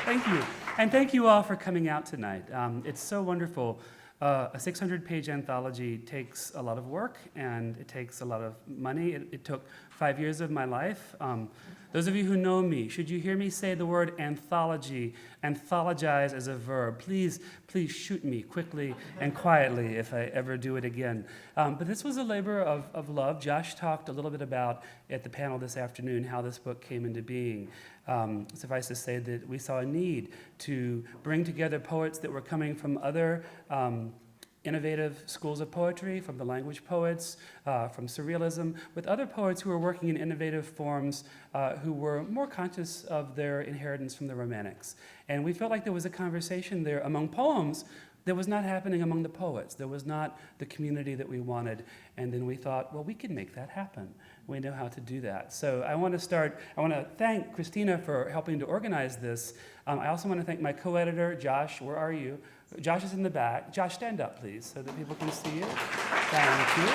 Thank you. And thank you all for coming out tonight. It's so wonderful. A 600-page anthology takes a lot of work, and it takes a lot of money. It took 5 years of my life. Those of you who know me, should you hear me say the word anthology, anthologize as a verb, please shoot me quickly and quietly if I ever do it again. But this was a labor of love. Josh talked a little bit about at the panel this afternoon how this book came into being. Suffice to say that we saw a need to bring together poets that were coming from other innovative schools of poetry, from the language poets, from surrealism, with other poets who were working in innovative forms, who were more conscious of their inheritance from the Romantics. And we felt like there was a conversation there among poems that was not happening among the poets. There was not the community that we wanted. And then we thought, well, we can make that happen. We know how to do that. So I want to thank Christina for helping to organize this. I also want to thank my co-editor, Josh. Where are you? Josh is in the back. Josh, stand up, please, so that people can see you. Thank you.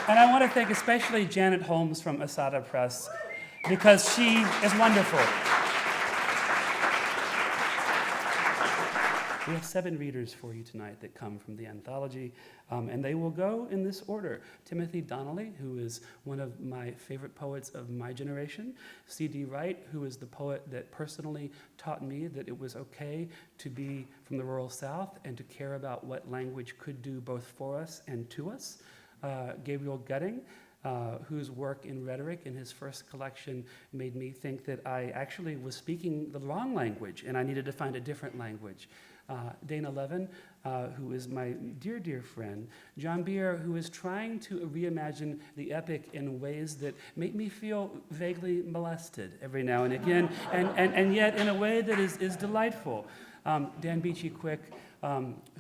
And I want to thank especially Janet Holmes from Ahsahta Press, because she is wonderful. We have 7 readers for you tonight that come from the anthology, and they will go in this order. Timothy Donnelly, who is one of my favorite poets of my generation. C.D. Wright, who is the poet that personally taught me that it was okay to be from the rural South and to care about what language could do both for us and to us. Gabriel Gudding, whose work in rhetoric in his first collection made me think that I actually was speaking the wrong language and I needed to find a different language. Dana Levin, who is my dear, dear friend. John Beer, who is trying to reimagine the epic in ways that make me feel vaguely molested every now and again, and yet in a way that is delightful. Dan Beachy-Quick,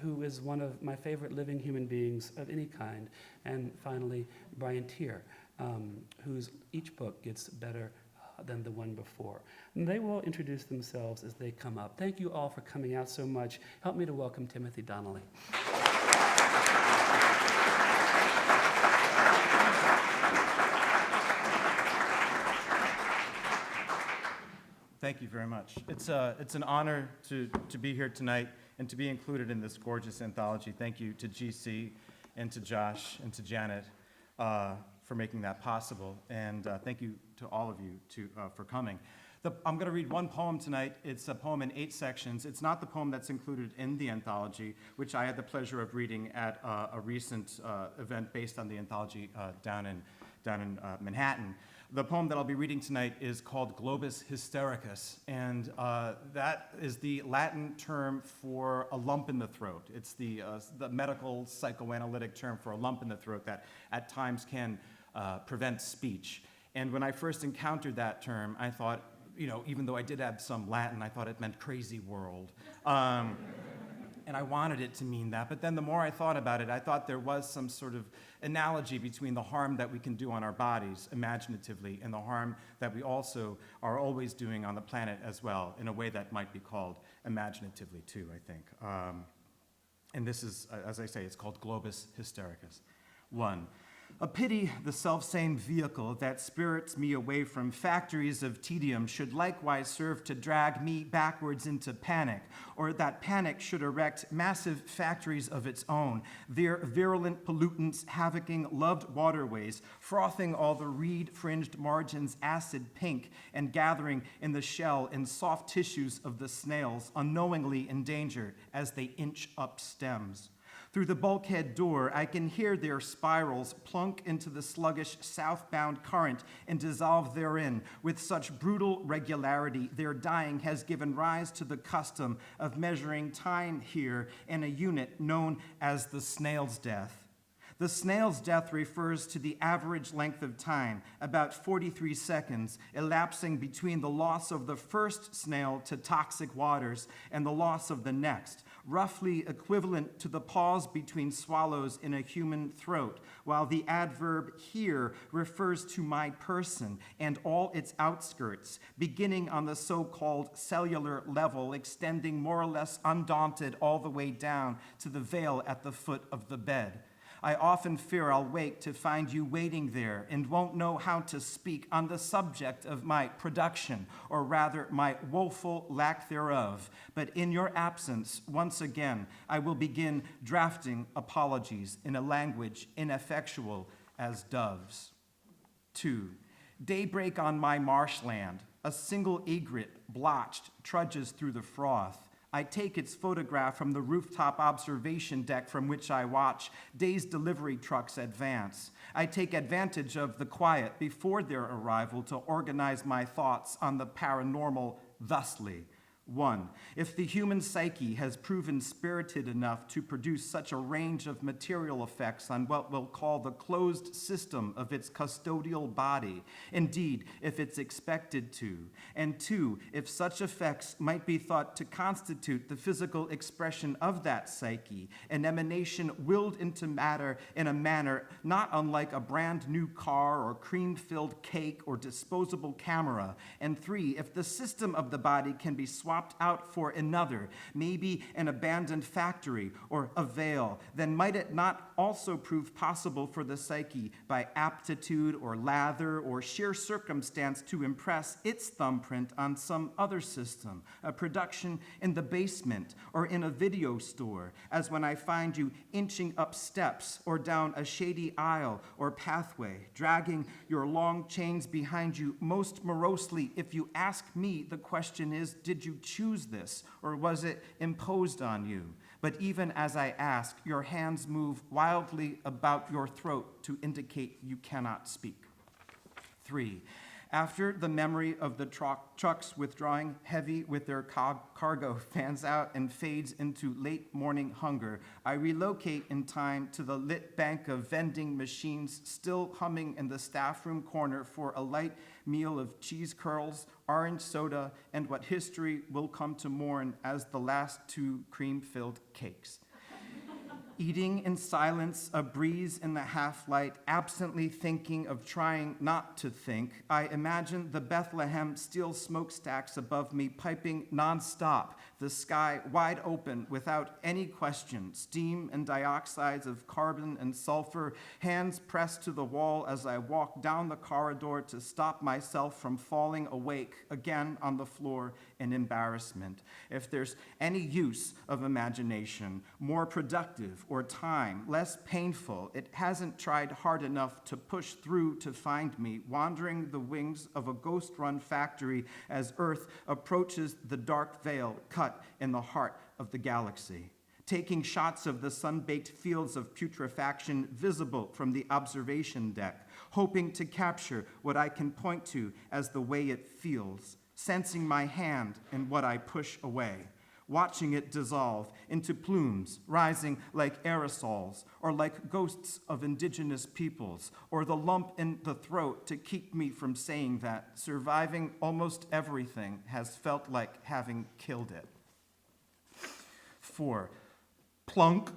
who is one of my favorite living human beings of any kind. And finally, Brian Teare, whose each book gets better than the one before. And they will introduce themselves as they come up. Thank you all for coming out so much. Help me to welcome Timothy Donnelly. Thank you very much. It's an honor to be here tonight and to be included in this gorgeous anthology. Thank you to GC and to Josh and to Janet for making that possible. And thank you to all of you for coming. I'm going to read one poem tonight. It's a poem in 8 sections. It's not the poem that's included in the anthology, which I had the pleasure of reading at a recent event based on the anthology down in Manhattan. The poem that I'll be reading tonight is called Globus Hystericus, and that is the Latin term for a lump in the throat. It's the medical psychoanalytic term for a lump in the throat that at times can prevent speech. And when I first encountered that term, I thought, even though I did have some Latin, I thought it meant crazy world. And I wanted it to mean that, but then the more I thought about it, I thought there was some sort of analogy between the harm that we can do on our bodies imaginatively and the harm that we also are always doing on the planet as well, in a way that might be called imaginatively too, I think. And this is, as I say, it's called Globus Hystericus. 1. A pity the selfsame vehicle that spirits me away from factories of tedium should likewise serve to drag me backwards into panic, or that panic should erect massive factories of its own, their virulent pollutants havocing loved waterways, frothing all the reed-fringed margins acid pink, and gathering in the shell and soft tissues of the snails, unknowingly endangered as they inch up stems. Through the bulkhead door, I can hear their spirals plunk into the sluggish southbound current and dissolve therein. With such brutal regularity, their dying has given rise to the custom of measuring time here in a unit known as the snail's death. The snail's death refers to the average length of time, about 43 seconds, elapsing between the loss of the first snail to toxic waters and the loss of the next, roughly equivalent to the pause between swallows in a human throat, while the adverb here refers to my person and all its outskirts, beginning on the so-called cellular level, extending more or less undaunted all the way down to the veil at the foot of the bed. I often fear I'll wake to find you waiting there and won't know how to speak on the subject of my production, or rather my woeful lack thereof. But in your absence, once again, I will begin drafting apologies in a language ineffectual as doves. 2. Daybreak on my marshland. A single egret, blotched, trudges through the froth. I take its photograph from the rooftop observation deck from which I watch day's delivery trucks advance. I take advantage of the quiet before their arrival to organize my thoughts on the paranormal thusly. 1. If the human psyche has proven spirited enough to produce such a range of material effects on what we'll call the closed system of its custodial body, indeed, if it's expected to, and 2, if such effects might be thought to constitute the physical expression of that psyche, an emanation willed into matter in a manner not unlike a brand new car or cream-filled cake or disposable camera, and 3, if the system of the body can be swapped out for another, maybe an abandoned factory or a veil, then might it not also prove possible for the psyche by aptitude or lather or sheer circumstance to impress its thumbprint on some other system, a production in the basement or in a video store, as when I find you inching up steps or down a shady aisle or pathway, dragging your long chains behind you most morosely. If you ask me, the question is, did you choose this, or was it imposed on you? But even as I ask, your hands move wildly about your throat to indicate you cannot speak. 3. After the memory of the trucks withdrawing heavy with their cargo fans out and fades into late morning hunger, I relocate in time to the lit bank of vending machines still humming in the staff room corner for a light meal of cheese curls, orange soda, and what history will come to mourn as the last 2 cream-filled cakes. Eating in silence, a breeze in the half-light, absently thinking of trying not to think, I imagine the Bethlehem steel smokestacks above me piping nonstop, the sky wide open without any question, steam and dioxides of carbon and sulfur, hands pressed to the wall as I walk down the corridor to stop myself from falling awake again on the floor in embarrassment. If there's any use of imagination, more productive or time, less painful, it hasn't tried hard enough to push through to find me, wandering the wings of a ghost-run factory as Earth approaches the dark veil cut in the heart of the galaxy. Taking shots of the sun-baked fields of putrefaction visible from the observation deck, hoping to capture what I can point to as the way it feels, sensing my hand in what I push away, watching it dissolve into plumes rising like aerosols or like ghosts of indigenous peoples, or the lump in the throat to keep me from saying that surviving almost everything has felt like having killed it. 4. Plunk.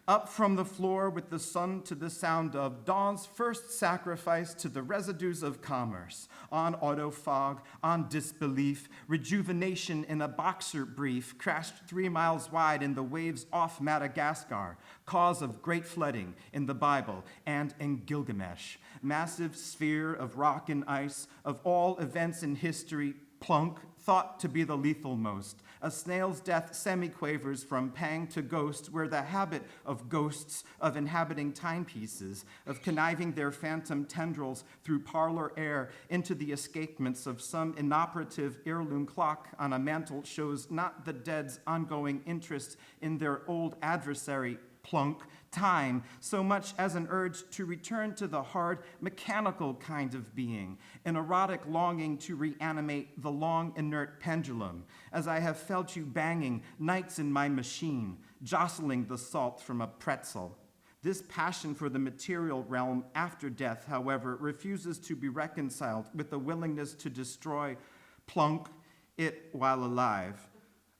Up from the floor with the sun to the sound of dawn's first sacrifice to the residues of commerce. On autofog, on disbelief, rejuvenation in a boxer brief crashed 3 miles wide in the waves off Madagascar. Cause of great flooding in the Bible and in Gilgamesh. Massive sphere of rock and ice, of all events in history, plunk, thought to be the lethal most. A snail's death semi-quavers from pang to ghost, where the habit of ghosts, of inhabiting timepieces, of conniving their phantom tendrils through parlor air into the escapements of some inoperative heirloom clock on a mantel shows not the dead's ongoing interest in their old adversary, plunk, time, so much as an urge to return to the hard, mechanical kind of being, an erotic longing to reanimate the long, inert pendulum, as I have felt you banging nights in my machine, jostling the salt from a pretzel. This passion for the material realm after death, however, refuses to be reconciled with the willingness to destroy, plunk, it while alive.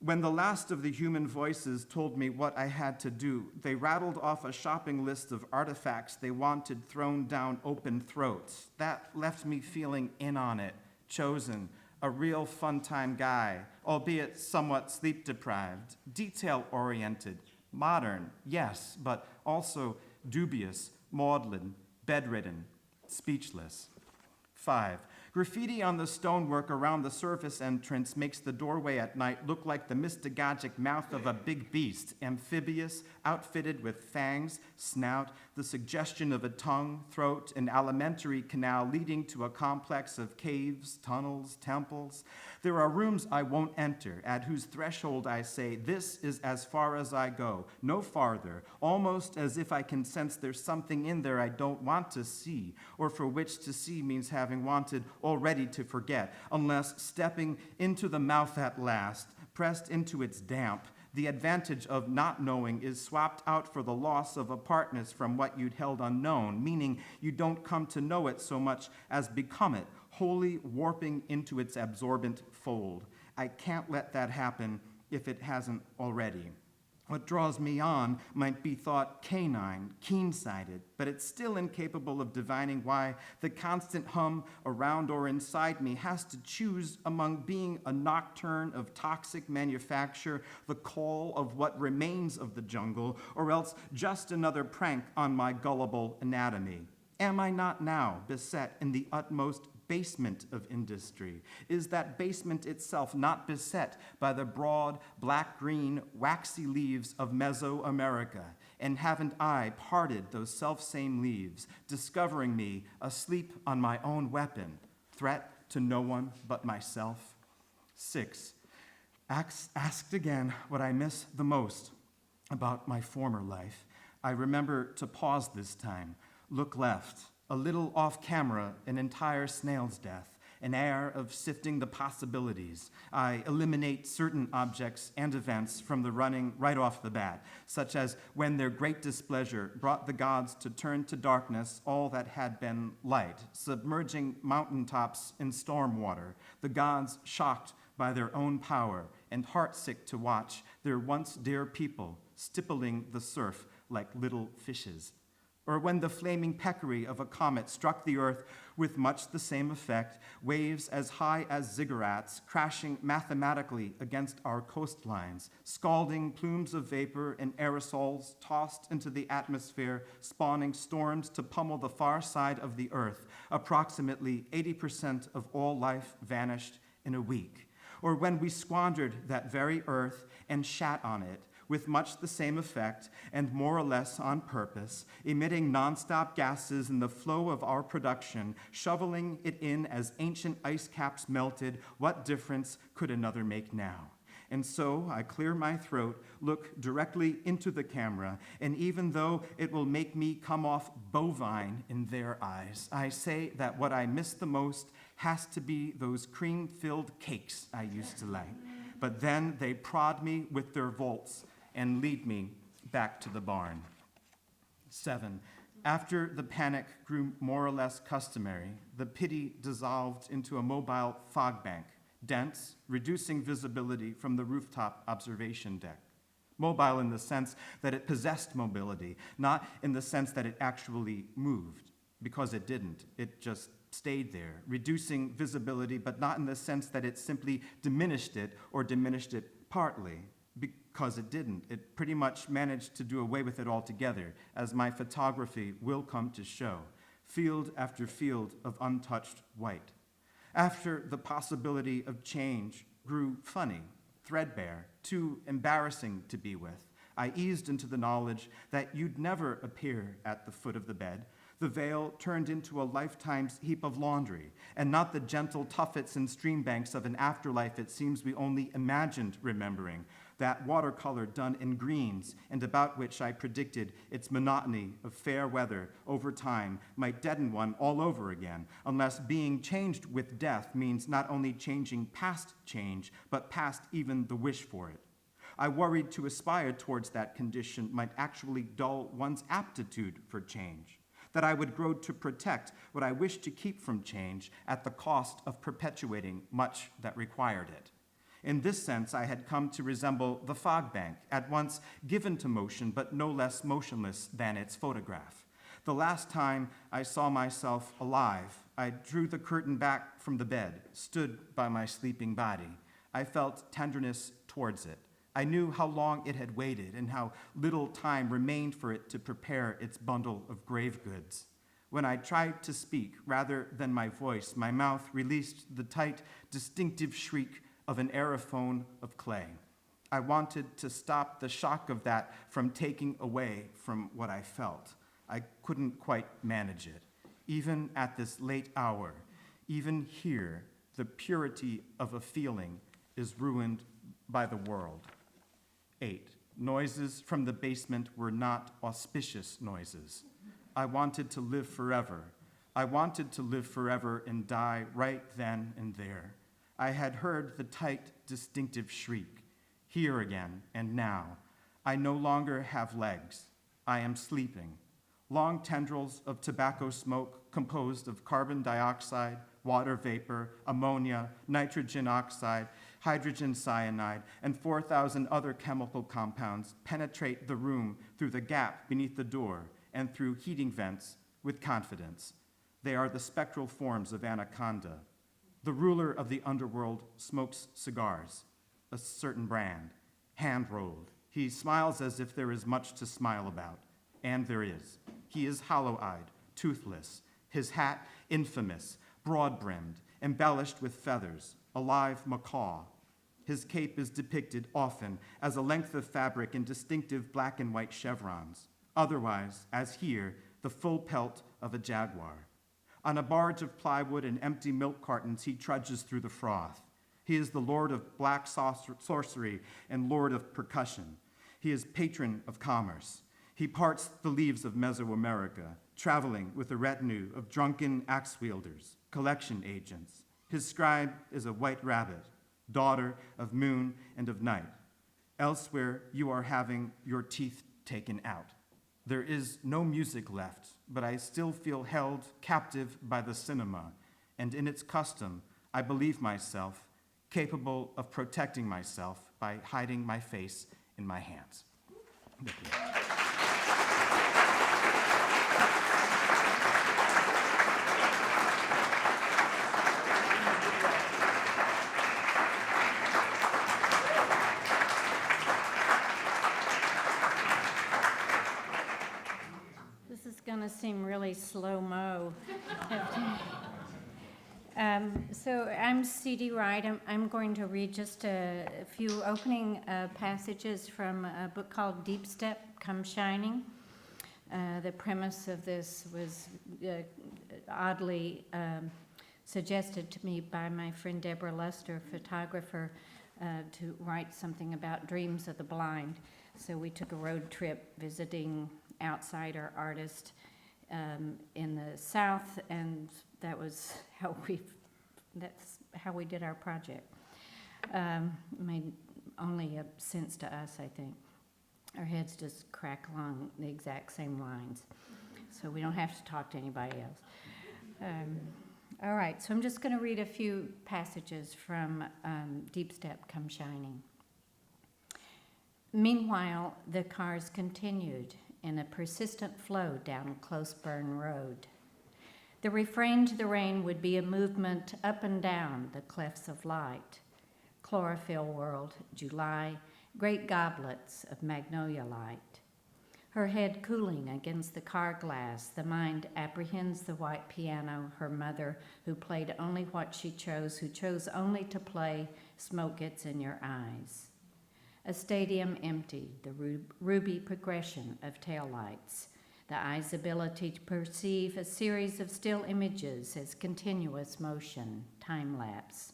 When the last of the human voices told me what I had to do, they rattled off a shopping list of artifacts they wanted thrown down open throats. That left me feeling in on it, chosen, a real fun-time guy, albeit somewhat sleep-deprived, detail-oriented, modern, yes, but also dubious, maudlin, bedridden, speechless. 5. Graffiti on the stonework around the service entrance makes the doorway at night look like the mystagogic mouth of a big beast, amphibious, outfitted with fangs, snout, the suggestion of a tongue, throat, and alimentary canal leading to a complex of caves, tunnels, temples. There are rooms I won't enter, at whose threshold I say, this is as far as I go, no farther, almost as if I can sense there's something in there I don't want to see, or for which to see means having wanted already to forget, unless stepping into the mouth at last, pressed into its damp, the advantage of not knowing is swapped out for the loss of apartness from what you'd held unknown, meaning you don't come to know it so much as become it, wholly warping into its absorbent fold. I can't let that happen if it hasn't already. What draws me on might be thought canine, keen-sighted, but it's still incapable of divining why the constant hum around or inside me has to choose among being a nocturne of toxic manufacture, the call of what remains of the jungle, or else just another prank on my gullible anatomy. Am I not now beset in the utmost basement of industry? Is that basement itself not beset by the broad, black-green, waxy leaves of Mesoamerica? And haven't I parted those self-same leaves, discovering me asleep on my own weapon, threat to no one but myself? 6. Asked again what I miss the most about my former life. I remember to pause this time, look left, a little off camera, an entire snail's death, an air of sifting the possibilities. I eliminate certain objects and events from the running right off the bat, such as when their great displeasure brought the gods to turn to darkness all that had been light, submerging mountaintops in storm water, the gods shocked by their own power and heartsick to watch their once dear people stippling the surf like little fishes. Or when the flaming peccary of a comet struck the earth with much the same effect, waves as high as ziggurats crashing mathematically against our coastlines, scalding plumes of vapor and aerosols tossed into the atmosphere, spawning storms to pummel the far side of the earth. Approximately 80% of all life vanished in a week. Or when we squandered that very earth and shat on it, with much the same effect and more or less on purpose, emitting nonstop gases in the flow of our production, shoveling it in as ancient ice caps melted, what difference could another make now? And so I clear my throat, look directly into the camera, and even though it will make me come off bovine in their eyes, I say that what I miss the most has to be those cream-filled cakes I used to like. But then they prod me with their volts and lead me back to the barn. 7. After the panic grew more or less customary, the pity dissolved into a mobile fog bank, dense, reducing visibility from the rooftop observation deck. Mobile in the sense that it possessed mobility, not in the sense that it actually moved, because it didn't. It just stayed there, reducing visibility, but not in the sense that it simply diminished it or diminished it partly, because it didn't. It pretty much managed to do away with it altogether, as my photography will come to show, field after field of untouched white. After the possibility of change grew funny, threadbare, too embarrassing to be with, I eased into the knowledge that you'd never appear at the foot of the bed. The veil turned into a lifetime's heap of laundry, and not the gentle tuffets and streambanks of an afterlife it seems we only imagined remembering, that watercolor done in greens, and about which I predicted its monotony of fair weather over time might deaden one all over again, unless being changed with death means not only changing past change, but past even the wish for it. I worried to aspire towards that condition might actually dull one's aptitude for change, that I would grow to protect what I wished to keep from change at the cost of perpetuating much that required it. In this sense, I had come to resemble the fog bank, at once given to motion, but no less motionless than its photograph. The last time I saw myself alive, I drew the curtain back from the bed, stood by my sleeping body. I felt tenderness towards it, I knew how long it had waited and how little time remained for it to prepare its bundle of grave goods. When I tried to speak, rather than my voice, my mouth released the tight, distinctive shriek of an aerophone of clay. I wanted to stop the shock of that from taking away from what I felt. I couldn't quite manage it. Even at this late hour, even here, the purity of a feeling is ruined by the world. 8. Noises from the basement were not auspicious noises. I wanted to live forever. I wanted to live forever and die right then and there. I had heard the tight, distinctive shriek. Here again and now. I no longer have legs. I am sleeping. Long tendrils of tobacco smoke composed of carbon dioxide, water vapor, ammonia, nitrogen oxide, hydrogen cyanide, and 4,000 other chemical compounds penetrate the room through the gap beneath the door and through heating vents with confidence. They are the spectral forms of anaconda. The ruler of the underworld smokes cigars, a certain brand, hand-rolled. He smiles as if there is much to smile about, and there is. He is hollow-eyed, toothless, his hat infamous, broad-brimmed, embellished with feathers, a live macaw. His cape is depicted often as a length of fabric in distinctive black and white chevrons. Otherwise, as here, the full pelt of a jaguar. On a barge of plywood and empty milk cartons, he trudges through the froth. He is the lord of black sorcery and lord of percussion. He is patron of commerce. He parts the leaves of Mesoamerica, traveling with a retinue of drunken axe-wielders, collection agents. His scribe is a white rabbit, daughter of moon and of night. Elsewhere, you are having your teeth taken out. There is no music left, but I still feel held captive by the cinema, and in its custom, I believe myself capable of protecting myself by hiding my face in my hands. Thank you. Going to seem really slow-mo. So I'm C.D. Wright. I'm going to read just a few opening passages from a book called Deep Step, Come Shining. The premise of this was oddly suggested to me by my friend Deborah Lester, photographer, to write something about dreams of the blind. So we took a road trip visiting outsider artist in the South, and that's how we did our project. Made only sense to us, I think. Our heads just crack along the exact same lines, so we don't have to talk to anybody else. All right, so I'm just going to read a few passages from Deep Step, Come Shining. Meanwhile, the cars continued in a persistent flow down Close Burn Road. The refrain to the rain would be a movement up and down the clefts of light. Chlorophyll world, July, great goblets of magnolia light. Her head cooling against the car glass, the mind apprehends the white piano, her mother, who played only what she chose, who chose only to play, smoke gets in your eyes. A stadium empty, the ruby progression of taillights, the eye's ability to perceive a series of still images as continuous motion, time-lapse.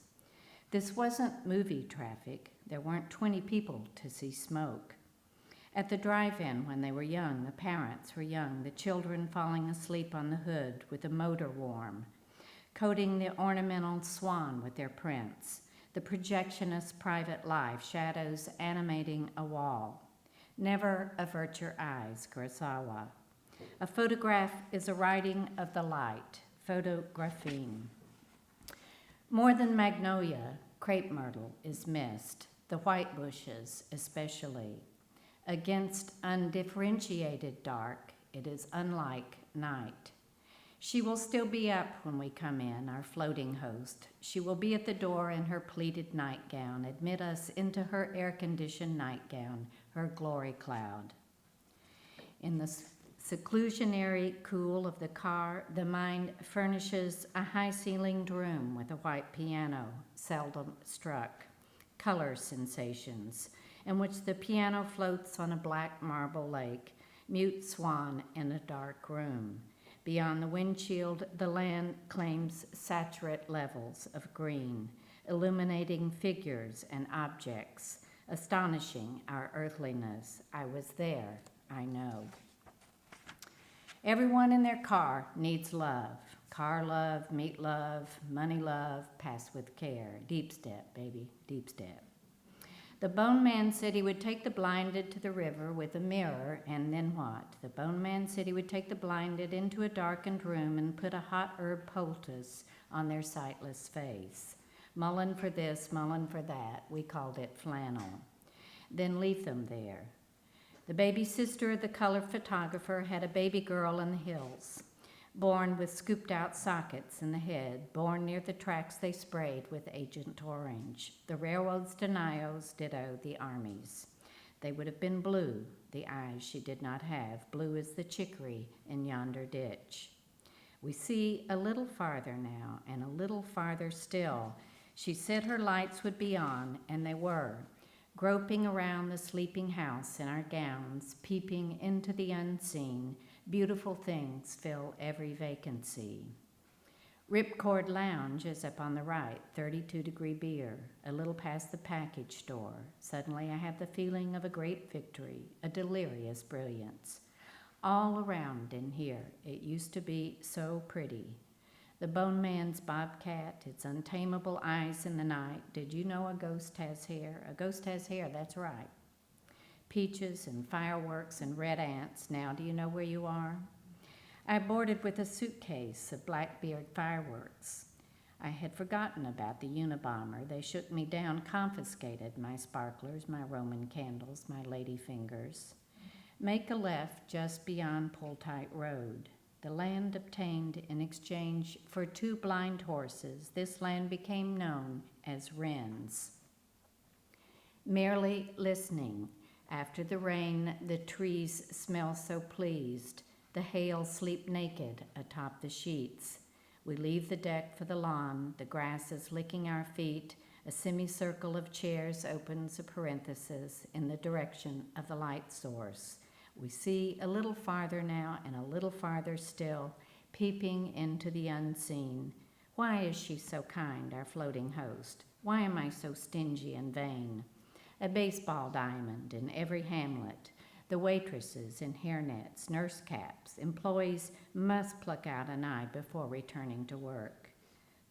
This wasn't movie traffic. There weren't 20 people to see smoke. At the drive-in when they were young, the parents were young, the children falling asleep on the hood with the motor warm, coating the ornamental swan with their prints, the projectionist's private life, shadows animating a wall. Never avert your eyes, Kurosawa. A photograph is a writing of the light, photographine. More than magnolia, crepe myrtle is missed, the white bushes especially. Against undifferentiated dark, it is unlike night. She will still be up when we come in, our floating host. She will be at the door in her pleated nightgown, admit us into her air-conditioned nightgown, her glory cloud. In the seclusionary cool of the car, the mind furnishes a high-ceilinged room with a white piano, seldom struck, color sensations, in which the piano floats on a black marble lake, mute swan in a dark room. Beyond the windshield, the land claims saturate levels of green, illuminating figures and objects, astonishing our earthliness. I was there, I know. Everyone in their car needs love. Car love, meat love, money love, pass with care. Deep step, baby, deep step. The bone man said he would take the blinded to the river with a mirror, and then what? The bone man said he would take the blinded into a darkened room and put a hot herb poultice on their sightless face. Mullen for this, mullen for that. We called it flannel. Then leave them there. The baby sister of the color photographer had a baby girl in the hills, born with scooped out sockets in the head, born near the tracks they sprayed with Agent Orange. The railroads denials, ditto the armies. They would have been blue, the eyes she did not have, blue as the chicory in yonder ditch. We see a little farther now, and a little farther still. She said her lights would be on, and they were, groping around the sleeping house in our gowns, peeping into the unseen. Beautiful things fill every vacancy. Ripcord Lounge is up on the right, 32-degree beer, a little past the package store. Suddenly I have the feeling of a great victory, a delirious brilliance. All around in here, it used to be so pretty. The bone man's bobcat, its untamable eyes in the night. Did you know a ghost has hair? A ghost has hair, that's right. Peaches and fireworks and red ants. Now, do you know where you are? I boarded with a suitcase of Blackbeard fireworks. I had forgotten about the Unabomber. They shook me down, confiscated my sparklers, my Roman candles, my lady fingers. Make a left just beyond Pull-Tight Road. The land obtained in exchange for 2 blind horses. This land became known as Wren's. Merely listening. After the rain, the trees smell so pleased. The hail sleep naked atop the sheets. We leave the deck for the lawn. The grass is licking our feet. A semicircle of chairs opens a parenthesis in the direction of the light source. We see a little farther now and a little farther still, peeping into the unseen. Why is she so kind, our floating host? Why am I so stingy and vain? A baseball diamond in every hamlet. The waitresses in hairnets, nurse caps. Employees must pluck out an eye before returning to work.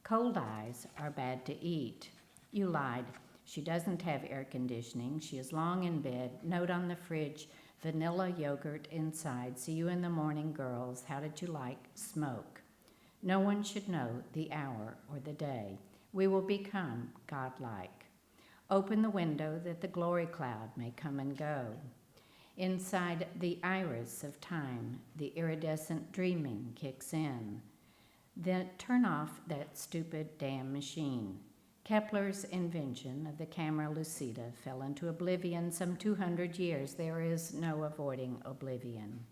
Cold eyes are bad to eat. You lied. She doesn't have air conditioning. She is long in bed. Note on the fridge, vanilla yogurt inside. See you in the morning, girls. How did you like smoke? No one should know the hour or the day. We will become godlike. Open the window that the glory cloud may come and go. Inside the iris of time, the iridescent dreaming kicks in. Then turn off that stupid damn machine. Kepler's invention of the camera lucida fell into oblivion some 200 years. There is no avoiding oblivion.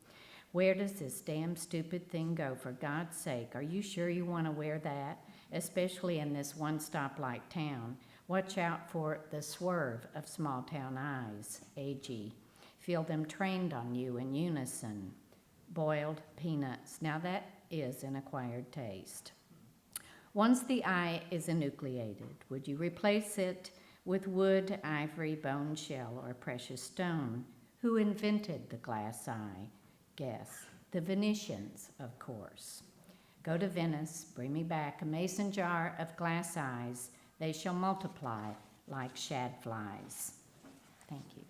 Where does this damn stupid thing go? For God's sake, are you sure you want to wear that? Especially in this one-stoplight town. Watch out for the swerve of small-town eyes. AG. Feel them trained on you in unison. Boiled peanuts. Now that is an acquired taste. Once the eye is enucleated, would you replace it with wood, ivory, bone, shell, or precious stone? Who invented the glass eye? Guess. The Venetians, of course. Go to Venice, bring me back a mason jar of glass eyes. They shall multiply like shad flies. Thank you.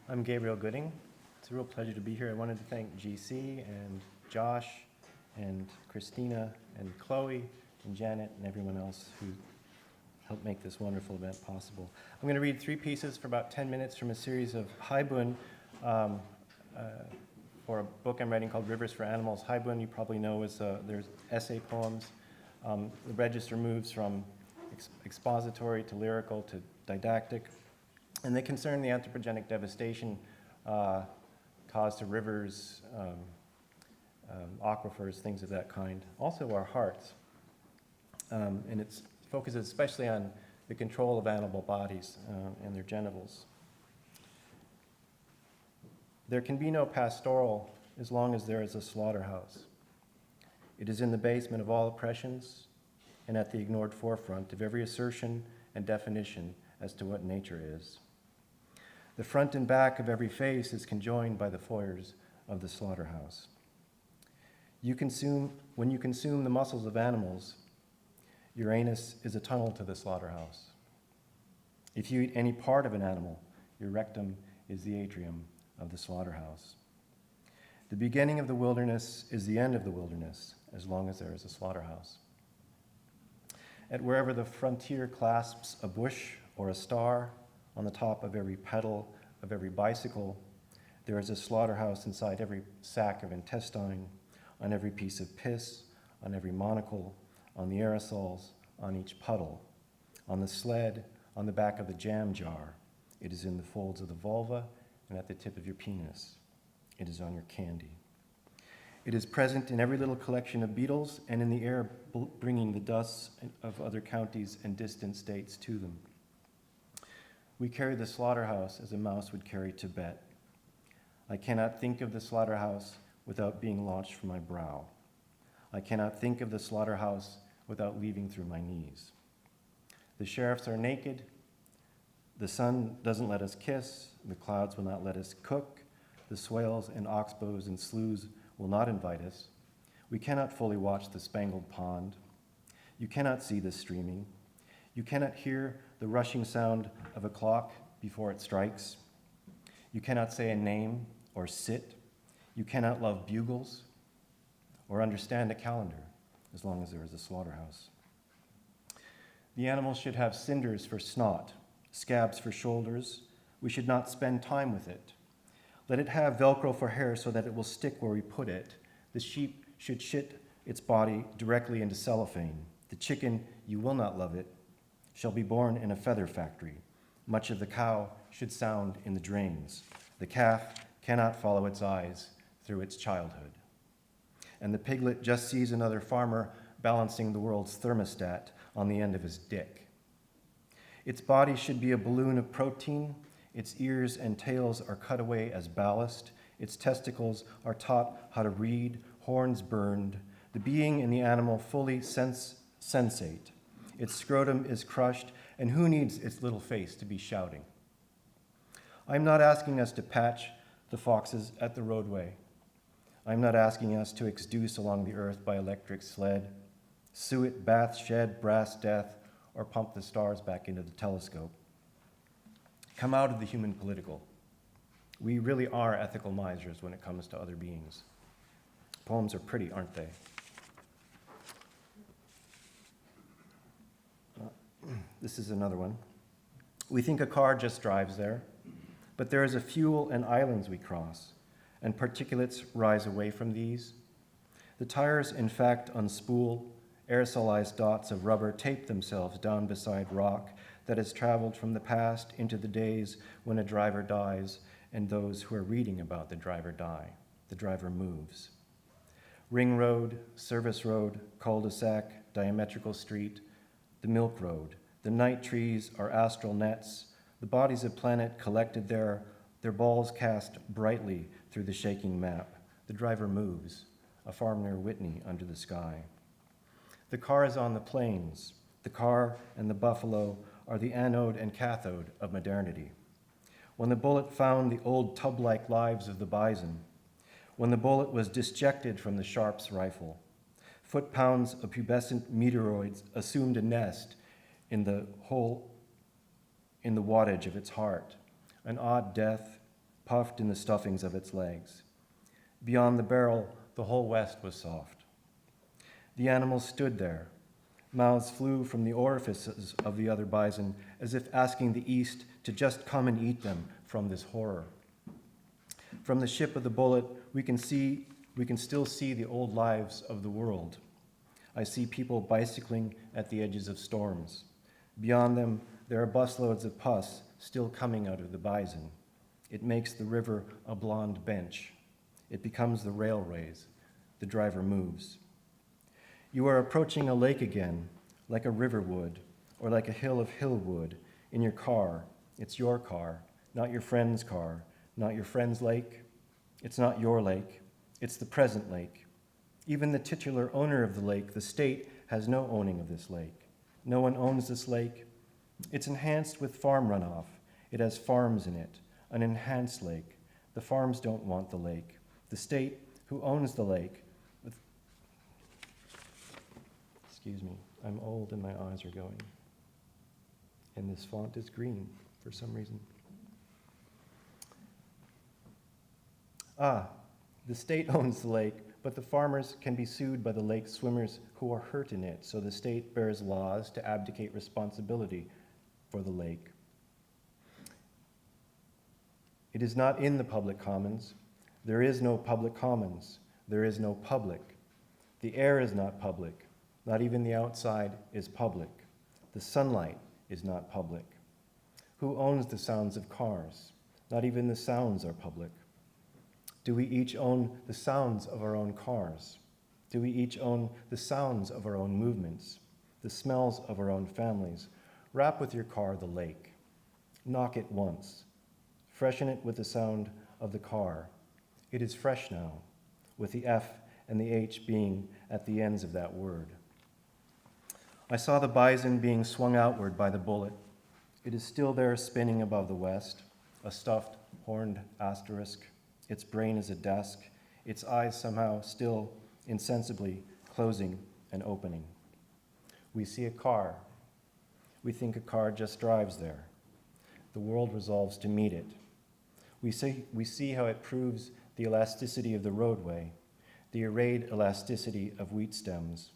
I'm Gabriel Gudding. It's a real pleasure to be here. I wanted to thank GC and Josh and Christina, and Chloe, and Janet, and everyone else who helped make this wonderful event possible. I'm going to read 3 pieces for about 10 minutes from a series of Haibun for a book I'm writing called Rivers for Animals. Haibun, you probably know, is there's essay poems. The register moves from expository to lyrical to didactic, and they concern the anthropogenic devastation caused to rivers, aquifers, things of that kind. Also our hearts. And it focuses especially on the control of animal bodies and their genitals. There can be no pastoral as long as there is a slaughterhouse. It is in the basement of all oppressions and at the ignored forefront of every assertion and definition as to what nature is. The front and back of every face is conjoined by the foyers of the slaughterhouse. When you consume the muscles of animals, your anus is a tunnel to the slaughterhouse. If you eat any part of an animal, your rectum is the atrium of the slaughterhouse. The beginning of the wilderness is the end of the wilderness, as long as there is a slaughterhouse. At wherever the frontier clasps a bush or a star on the top of every pedal of every bicycle, there is a slaughterhouse inside every sack of intestine, on every piece of piss, on every monocle, on the aerosols, on each puddle, on the sled, on the back of the jam jar. It is in the folds of the vulva and at the tip of your penis. It is on your candy. It is present in every little collection of beetles and in the air bringing the dusts of other counties and distant states to them. We carry the slaughterhouse as a mouse would carry Tibet. I cannot think of the slaughterhouse without being launched from my brow. I cannot think of the slaughterhouse without leaving through my knees. The sheriffs are naked. The sun doesn't let us kiss. The clouds will not let us cook. The swales and oxbows and sloughs will not invite us. We cannot fully watch the spangled pond. You cannot see the streaming. You cannot hear the rushing sound of a clock before it strikes. You cannot say a name or sit. You cannot love bugles or understand a calendar as long as there is a slaughterhouse. The animals should have cinders for snot, scabs for shoulders. We should not spend time with it. Let it have Velcro for hair so that it will stick where we put it. The sheep should shit its body directly into cellophane. The chicken, you will not love it, shall be born in a feather factory. Much of the cow should sound in the drains. The calf cannot follow its eyes through its childhood. And the piglet just sees another farmer balancing the world's thermostat on the end of his dick. Its body should be a balloon of protein. Its ears and tails are cut away as ballast. Its testicles are taught how to read, horns burned. The being in the animal fully sensate. Its scrotum is crushed, and who needs its little face to be shouting? I'm not asking us to patch the foxes at the roadway. I'm not asking us to exduce along the earth by electric sled, suet, bath, shed, brass death, or pump the stars back into the telescope. Come out of the human political. We really are ethical misers when it comes to other beings. Poems are pretty, aren't they? This is another one. We think a car just drives there, but there is a fuel and islands we cross, and particulates rise away from these. The tires, in fact, unspool. Aerosolized dots of rubber tape themselves down beside rock that has traveled from the past into the days when a driver dies and those who are reading about the driver die. The driver moves. Ring road, service road, cul-de-sac, diametrical street, the milk road. The night trees are astral nets. The bodies of planet collected there, their balls cast brightly through the shaking map. The driver moves, a farm near Whitney under the sky. The car is on the plains. The car and the buffalo are the anode and cathode of modernity. When the bullet found the old tub-like lives of the bison, when the bullet was disjected from the Sharp's rifle, foot-pounds of pubescent meteoroids assumed a nest in the wattage of its heart, an odd death puffed in the stuffings of its legs. Beyond the barrel, the whole West was soft, The animals stood there. Mouths flew from the orifices of the other bison as if asking the east to just come and eat them from this horror. From the ship of the bullet, we can still see the old lives of the world. I see people bicycling at the edges of storms. Beyond them, there are busloads of pus still coming out of the bison. It makes the river a blonde bench. It becomes the railways. The driver moves. You are approaching a lake again, like a river would, or like a hill of hill would, in your car. It's your car, not your friend's car, not your friend's lake. It's not your lake. It's the present lake. Even the titular owner of the lake, the state, has no owning of this lake. No one owns this lake. It's enhanced with farm runoff. It has farms in it, an enhanced lake. The farms don't want the lake. The state, who owns the lake, excuse me, I'm old and my eyes are going. And this font is green for some reason. The state owns the lake, but the farmers can be sued by the lake swimmers who are hurt in it, so the state bears laws to abdicate responsibility for the lake. It is not in the public commons. There is no public commons. There is no public. The air is not public. Not even the outside is public. The sunlight is not public. Who owns the sounds of cars? Not even the sounds are public. Do we each own the sounds of our own cars? Do we each own the sounds of our own movements, the smells of our own families? Wrap with your car the lake. Knock it once. Freshen it with the sound of the car. It is fresh now, with the F and the H being at the ends of that word. I saw the bison being swung outward by the bullet. It is still there spinning above the west, a stuffed, horned asterisk. Its brain is a desk, its eyes somehow still insensibly closing and opening. We see a car. We think a car just drives there. The world resolves to meet it. We see how it proves the elasticity of the roadway, the arrayed elasticity of wheat stems,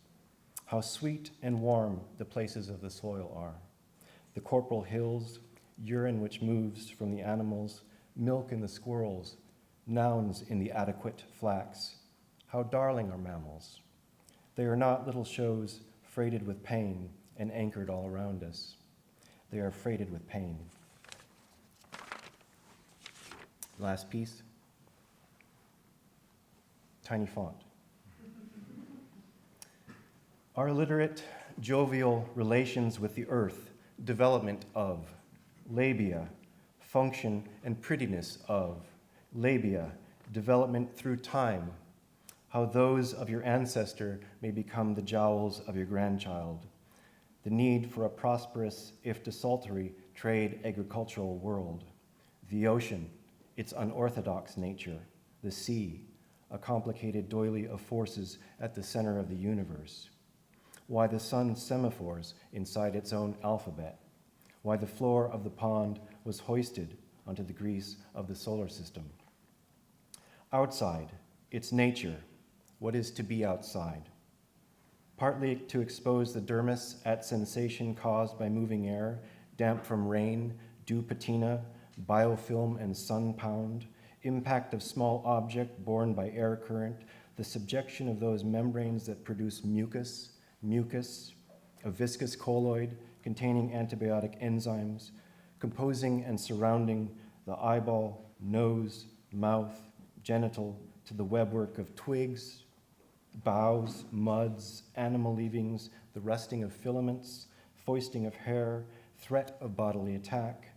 how sweet and warm the places of the soil are, the corporal hills, urine which moves from the animals, milk in the squirrels, nouns in the adequate flax. How darling are mammals. They are not little shows freighted with pain and anchored all around us. They are freighted with pain. Last piece. Tiny font. Our illiterate, jovial relations with the earth, development of, labia, function and prettiness of, labia, development through time, how those of your ancestor may become the jowls of your grandchild, the need for a prosperous, if desultory, trade agricultural world, the ocean, its unorthodox nature, the sea, a complicated doily of forces at the center of the universe, why the sun semaphores inside its own alphabet, why the floor of the pond was hoisted onto the grease of the solar system. Outside, its nature, what is to be outside, partly to expose the dermis at sensation caused by moving air, damp from rain, dew patina, biofilm and sun pound, impact of small object borne by air current, the subjection of those membranes that produce mucus, a viscous colloid containing antibiotic enzymes, composing and surrounding the eyeball, nose, mouth, genital, to the webwork of twigs, boughs, muds, animal leavings, the rusting of filaments, foisting of hair, threat of bodily attack,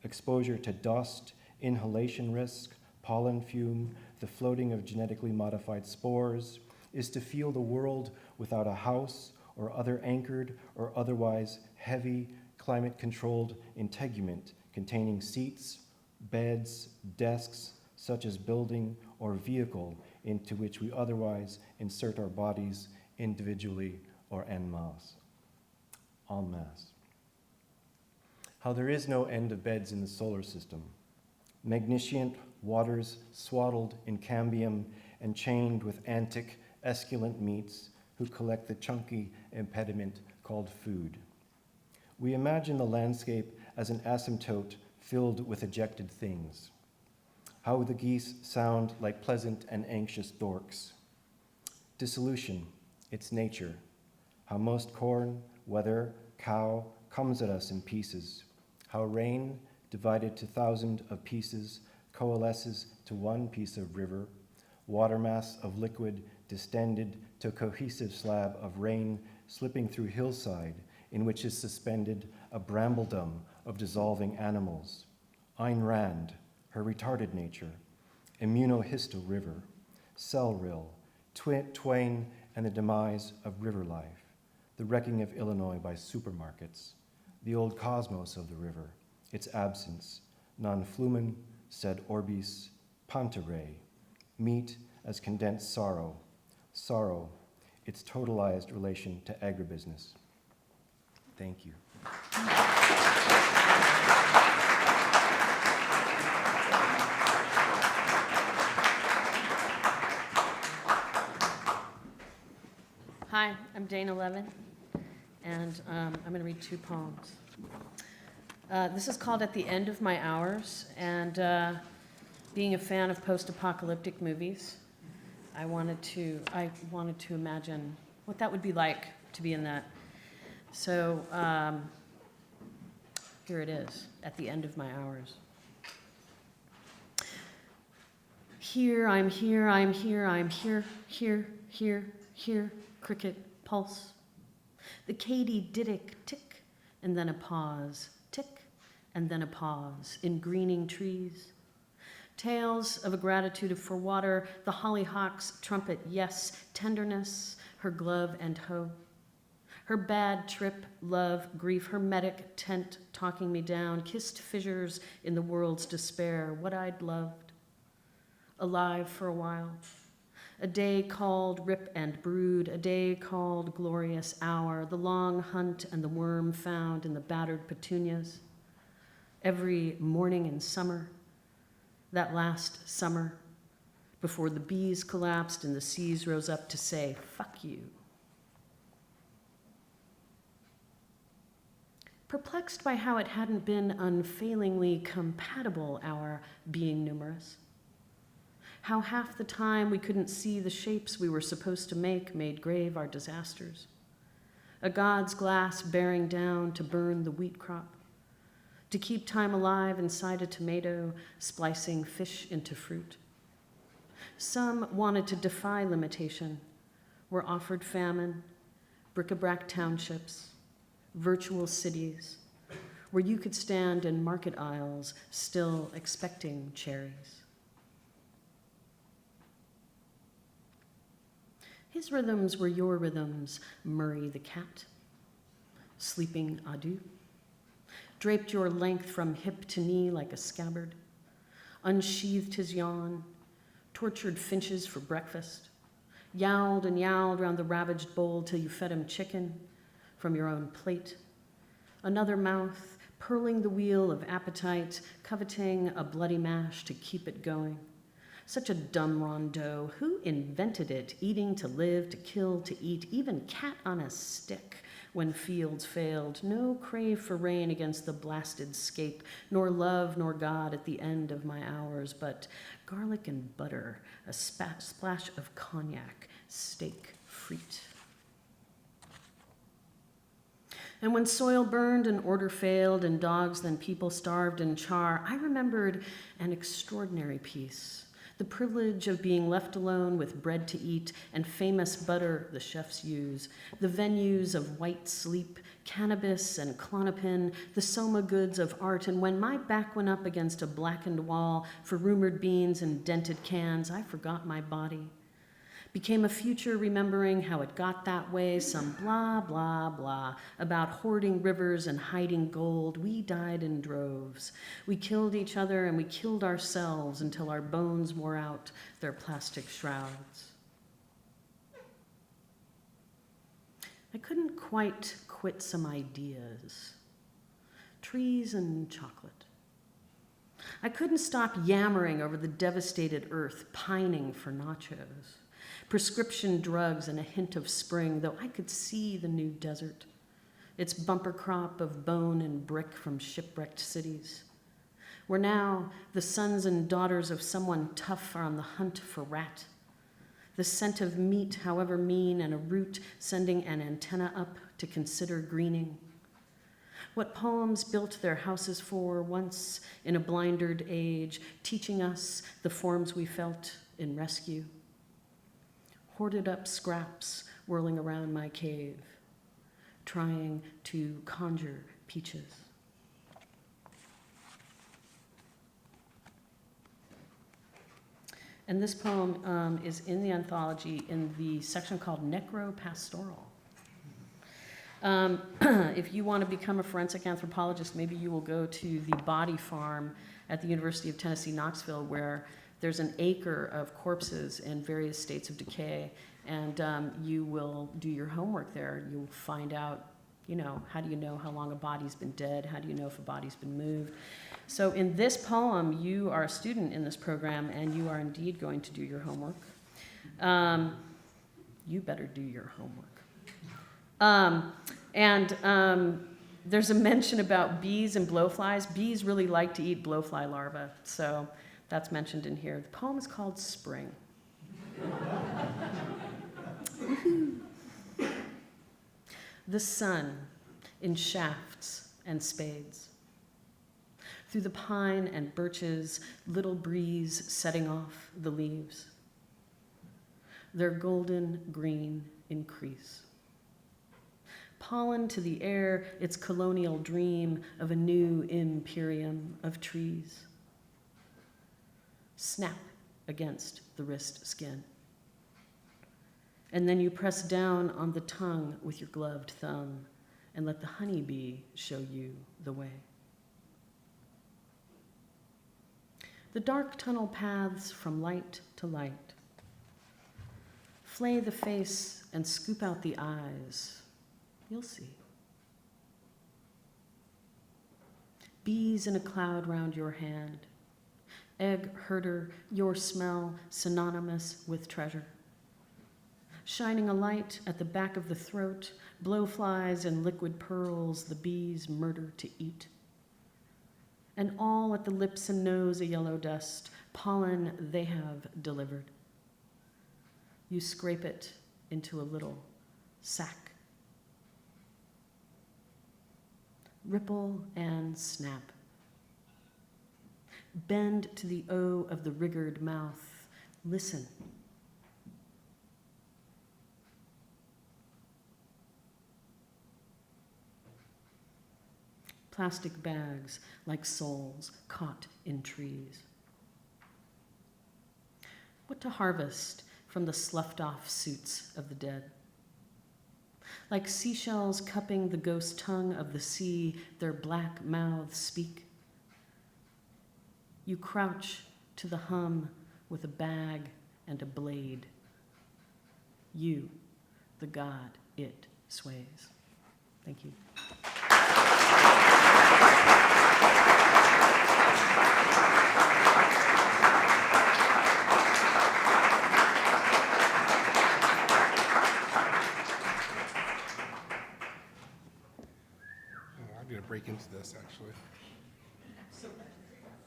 exposure to dust, inhalation risk, pollen fume, the floating of genetically modified spores, is to feel the world without a house or other anchored or otherwise heavy climate-controlled integument containing seats, beds, desks, such as building or vehicle into which we otherwise insert our bodies individually or en masse. En masse. How there is no end of beds in the solar system. Magnescient waters swaddled in cambium and chained with antic esculent meats, who collect the chunky impediment called food. We imagine the landscape as an asymptote filled with ejected things. How the geese sound like pleasant and anxious dorks. Dissolution, its nature. How most corn, weather, cow comes at us in pieces. How rain, divided to thousands of pieces, coalesces to one piece of river, water mass of liquid distended to a cohesive slab of rain slipping through hillside in which is suspended a brambledom of dissolving animals. Ayn Rand, her retarded nature, immunohisto river, cell rill, Twain and the demise of river life, the wrecking of Illinois by supermarkets, the old cosmos of the river, its absence, non flumen, sed orbis, pantare, meet as condensed sorrow, sorrow, its totalized relation to agribusiness. Thank you. Hi, I'm Dana Levin, and I'm going to read two poems. This is called At the End of My Hours, and being a fan of post-apocalyptic movies, I wanted to imagine what that would be like to be in that. So here it is, At the End of My Hours. Here, I'm here, I'm here, I'm here, here, here, here, cricket, pulse. The Katy-Diddick tick, and then a pause, tick, and then a pause, in greening trees. Tales of a gratitude for water, the hollyhock's trumpet, yes, tenderness, her glove and hoe. Her bad trip, love, grief, hermetic tent talking me down, kissed fissures in the world's despair, what I'd loved. Alive for a while. A day called rip and brood, a day called glorious hour, the long hunt and the worm found in the battered petunias. Every morning in summer, that last summer, before the bees collapsed and the seas rose up to say, fuck you. Perplexed by how it hadn't been unfailingly compatible, our being numerous. How half the time we couldn't see the shapes we were supposed to make made grave our disasters. A God's glass bearing down to burn the wheat crop, to keep time alive inside a tomato, splicing fish into fruit. Some wanted to defy limitation, were offered famine, bric-a-brac townships, virtual cities, where you could stand in market aisles still expecting cherries. His rhythms were your rhythms, Murray the cat, sleeping adieu, draped your length from hip to knee like a scabbard, unsheathed his yawn, tortured finches for breakfast, yowled and yowled round the ravaged bowl till you fed him chicken from your own plate. Another mouth, purling the wheel of appetite, coveting a bloody mash to keep it going. Such a dumb rondeau. Who invented it? Eating to live, to kill, to eat, even cat on a stick when fields failed. No crave for rain against the blasted scape, nor love nor God at the end of my hours, but garlic and butter, a splash of cognac, steak, frite. And when soil burned and order failed and dogs then people starved in char, I remembered an extraordinary peace. The privilege of being left alone with bread to eat and famous butter the chefs use, the venues of white sleep, cannabis and Klonopin, the soma goods of art, and when my back went up against a blackened wall for rumored beans and dented cans, I forgot my body. Became a future remembering how it got that way, some blah, blah, blah, about hoarding rivers and hiding gold. We died in droves. We killed each other and we killed ourselves until our bones wore out their plastic shrouds. I couldn't quite quit some ideas. Trees and chocolate. I couldn't stop yammering over the devastated earth, pining for nachos. prescription drugs and a hint of spring, though I could see the new desert, its bumper crop of bone and brick from shipwrecked cities, where now the sons and daughters of someone tough are on the hunt for rat, the scent of meat, however mean, and a root sending an antenna up to consider greening. What poems built their houses for once in a blindered age, teaching us the forms we felt in rescue. Hoarded up scraps whirling around my cave, trying to conjure peaches. And this poem is in the anthology in the section called Necro-Pastoral. If you want to become a forensic anthropologist, maybe you will go to the body farm at the University of Tennessee, Knoxville, where there's an acre of corpses in various states of decay, and you will do your homework there. You'll find out, how do you know how long a body's been dead? How do you know if a body's been moved? So in this poem, you are a student in this program, and you are indeed going to do your homework. You better do your homework. There's a mention about bees and blowflies. Bees really like to eat blowfly larvae, so that's mentioned in here. The poem is called Spring. The sun in shafts and spades. Through the pine and birches, little breeze setting off the leaves. Their golden green increase. Pollen to the air, its colonial dream of a new imperium of trees. Snap against the wrist skin. And then you press down on the tongue with your gloved thumb and let the honeybee show you the way. The dark tunnel paths from light to light. Flay the face and scoop out the eyes. You'll see. Bees in a cloud round your hand. Egg herder, your smell synonymous with treasure. Shining a light at the back of the throat, blowflies and liquid pearls the bees murder to eat. And all at the lips and nose a yellow dust, pollen they have delivered. You scrape it into a little sack. Ripple and snap. Bend to the O of the rigored mouth. Listen. Plastic bags like souls caught in trees. What to harvest from the sloughed-off suits of the dead? Like seashells cupping the ghost tongue of the sea, their black mouths speak. You crouch to the hum with a bag and a blade. You, the god it sways. Thank you. Break into this, actually.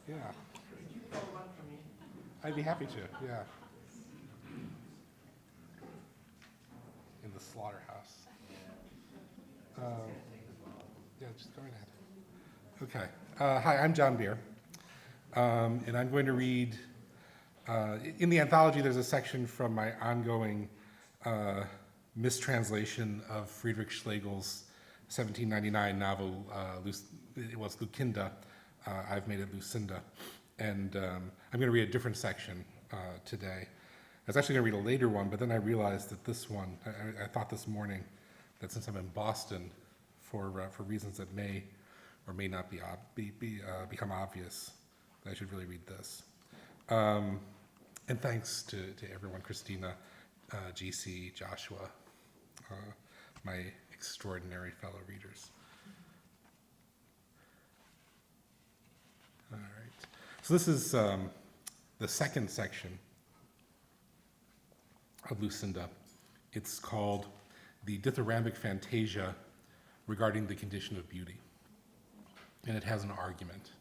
Yeah. I'd be happy to, yeah. In the slaughterhouse. Yeah, just go right ahead. Okay. Hi, I'm John Beer. And I'm going to read, in the anthology, there's a section from my ongoing mistranslation of Friedrich Schlegel's 1799 novel, it was Lucinda. I've made it Lucinda. And I'm going to read a different section today. I was actually going to read a later one, but then I realized that this one, I thought this morning that since I'm in Boston, for reasons that may or may not become obvious, that I should really read this. And thanks to everyone, Christina, GC, Joshua, my extraordinary fellow readers. All right. So this is the second section of Lucinda. It's called The Dithyrambic Fantasia Regarding the Condition of Beauty. And it has an argument.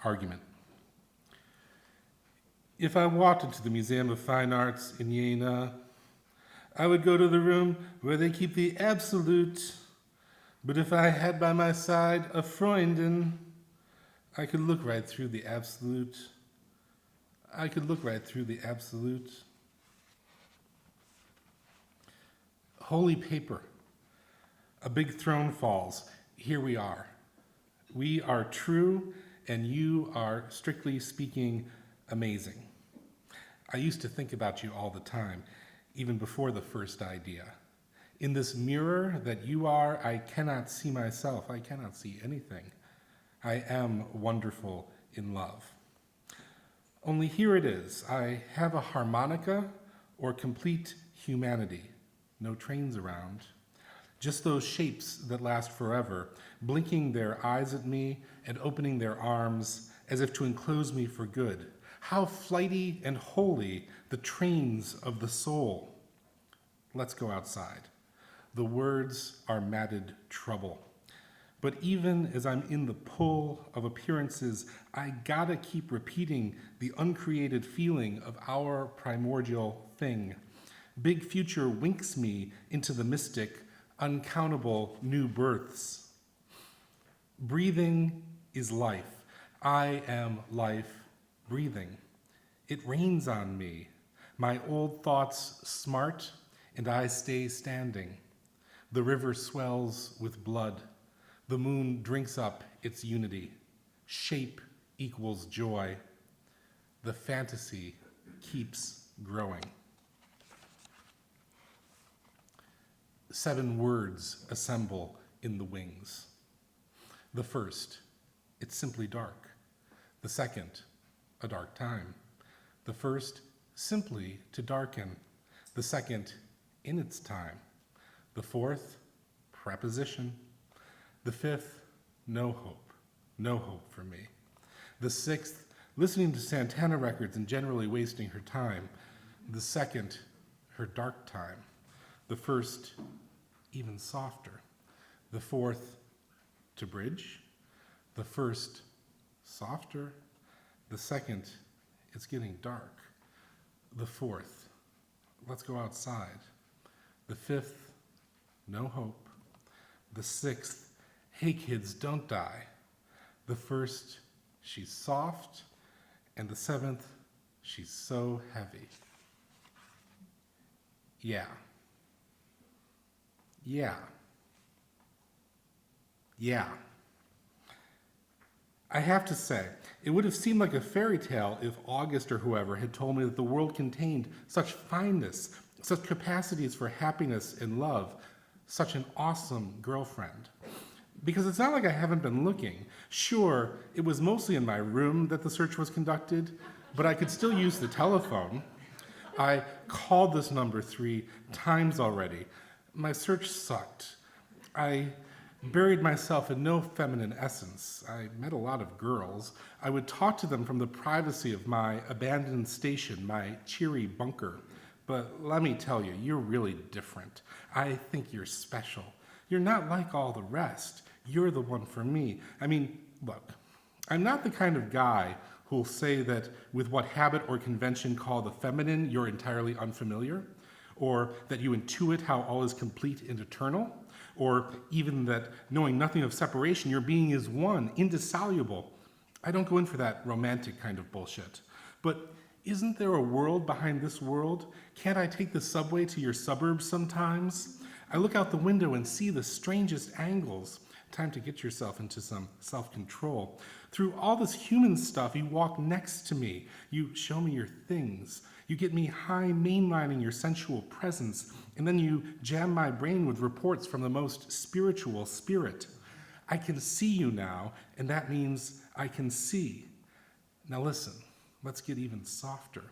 Argument. If I walked into the Museum of Fine Arts in Jena, I would go to the room where they keep the absolute. But if I had by my side a Freundin, I could look right through the absolute. I could look right through the absolute. Holy paper. A big throne falls. Here we are. We are true, and you are, strictly speaking, amazing. I used to think about you all the time, even before the first idea. In this mirror that you are, I cannot see myself. I cannot see anything. I am wonderful in love. Only here it is. I have a harmonica or complete humanity. No trains around. Just those shapes that last forever, blinking their eyes at me and opening their arms as if to enclose me for good. How flighty and holy the trains of the soul. Let's go outside. The words are matted trouble. But even as I'm in the pull of appearances, I gotta keep repeating the uncreated feeling of our primordial thing. Big future winks me into the mystic, uncountable new births. Breathing is life. I am life breathing. It rains on me. My old thoughts smart, and I stay standing. The river swells with blood. The moon drinks up its unity. Shape equals joy. The fantasy keeps growing. 7 words assemble in the wings. The first, it's simply dark. The second, a dark time. The first, simply to darken. The second, in its time. The fourth, preposition. The fifth, no hope. No hope for me. The sixth, listening to Santana records and generally wasting her time. The second, her dark time. The first, even softer. The fourth, to bridge. The first, softer. The second, it's getting dark. The fourth, let's go outside. The fifth, no hope. The sixth, hey kids, don't die. The first, she's soft. And the seventh, she's so heavy. Yeah. Yeah. Yeah. I have to say, it would have seemed like a fairy tale if August or whoever had told me that the world contained such fineness, such capacities for happiness and love, such an awesome girlfriend. Because it's not like I haven't been looking. Sure, it was mostly in my room that the search was conducted, but I could still use the telephone. I called this number 3 times already. My search sucked. I buried myself in no feminine essence. I met a lot of girls. I would talk to them from the privacy of my abandoned station, my cheery bunker. But let me tell you, you're really different. I think you're special. You're not like all the rest. You're the one for me. I mean, look, I'm not the kind of guy who'll say that with what habit or convention call the feminine, you're entirely unfamiliar, or that you intuit how all is complete and eternal, or even that knowing nothing of separation, your being is one, indissoluble. I don't go in for that romantic kind of bullshit. But isn't there a world behind this world? Can't I take the subway to your suburbs sometimes? I look out the window and see the strangest angles. Time to get yourself into some self-control. Through all this human stuff, you walk next to me. You show me your things. You get me high mainlining your sensual presence, and then you jam my brain with reports from the most spiritual spirit. I can see you now, and that means I can see. Now listen, let's get even softer.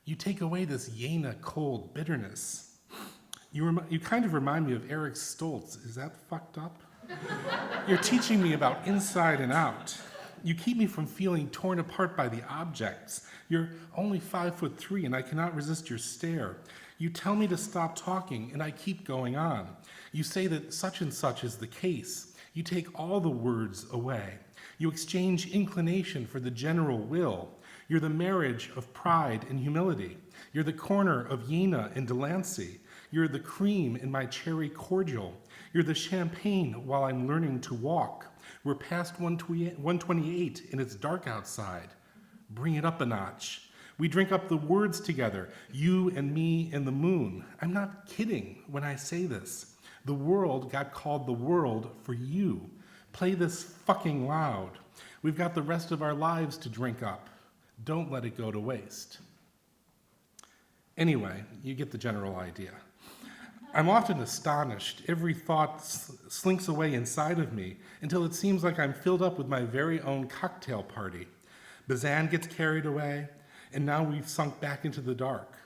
You take away this Jena cold bitterness. You kind of remind me of Eric Stoltz. Is that fucked up? You're teaching me about inside and out. You keep me from feeling torn apart by the objects. You're only 5'3" and I cannot resist your stare. You tell me to stop talking and I keep going on. You say that such and such is the case. You take all the words away. You exchange inclination for the general will. You're the marriage of pride and humility. You're the corner of Jena and Delancey. You're the cream in my cherry cordial. You're the champagne while I'm learning to walk. We're past 128 and it's dark outside. Bring it up a notch. We drink up the words together, you and me and the moon. I'm not kidding when I say this. The world got called the world for you. Play this fucking loud. We've got the rest of our lives to drink up. Don't let it go to waste. Anyway, you get the general idea. I'm often astonished. Every thought slinks away inside of me until it seems like I'm filled up with my very own cocktail party. Bazan gets carried away, and now we've sunk back into the dark.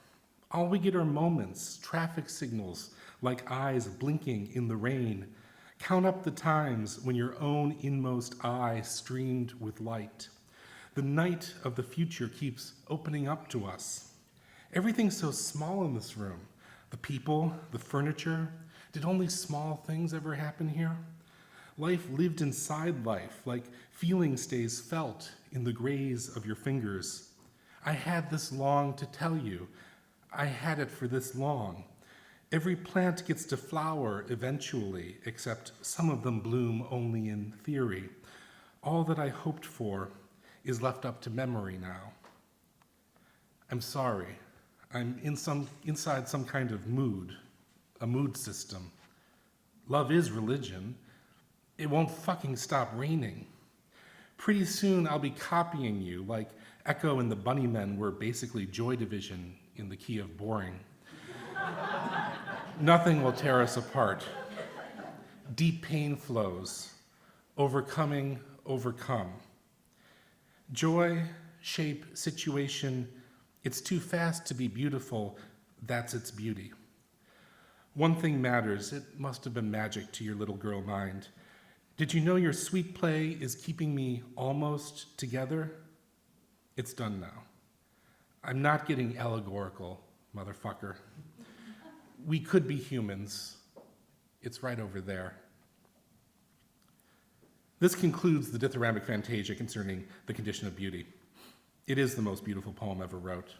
All we get are moments, traffic signals, like eyes blinking in the rain. Count up the times when your own inmost eye streamed with light. The night of the future keeps opening up to us. Everything's so small in this room. The people, the furniture. Did only small things ever happen here? Life lived inside life, like feeling stays felt in the graze of your fingers. I had this long to tell you. I had it for this long. Every plant gets to flower eventually, except some of them bloom only in theory. All that I hoped for is left up to memory now. I'm sorry. I'm inside some kind of mood, a mood system. Love is religion. It won't fucking stop raining. Pretty soon I'll be copying you, like Echo and the Bunnymen were basically Joy Division in the key of boring. Nothing will tear us apart. Deep pain flows, overcoming, overcome. Joy, shape, situation, it's too fast to be beautiful, that's its beauty. One thing matters, it must have been magic to your little girl mind. Did you know your sweet play is keeping me almost together? It's done now. I'm not getting allegorical, motherfucker. We could be humans. It's right over there. This concludes the dithyrambic fantasia concerning the condition of beauty. It is the most beautiful poem ever wrote.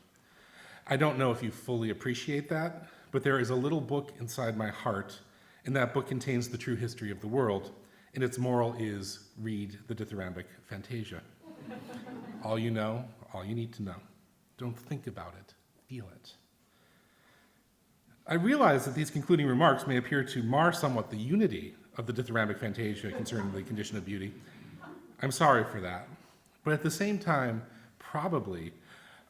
I don't know if you fully appreciate that, but there is a little book inside my heart, and that book contains the true history of the world, and its moral is read the dithyrambic fantasia. All you know, all you need to know. Don't think about it, feel it. I realize that these concluding remarks may appear to mar somewhat the unity of the dithyrambic fantasia concerning the condition of beauty. I'm sorry for that. But at the same time, probably,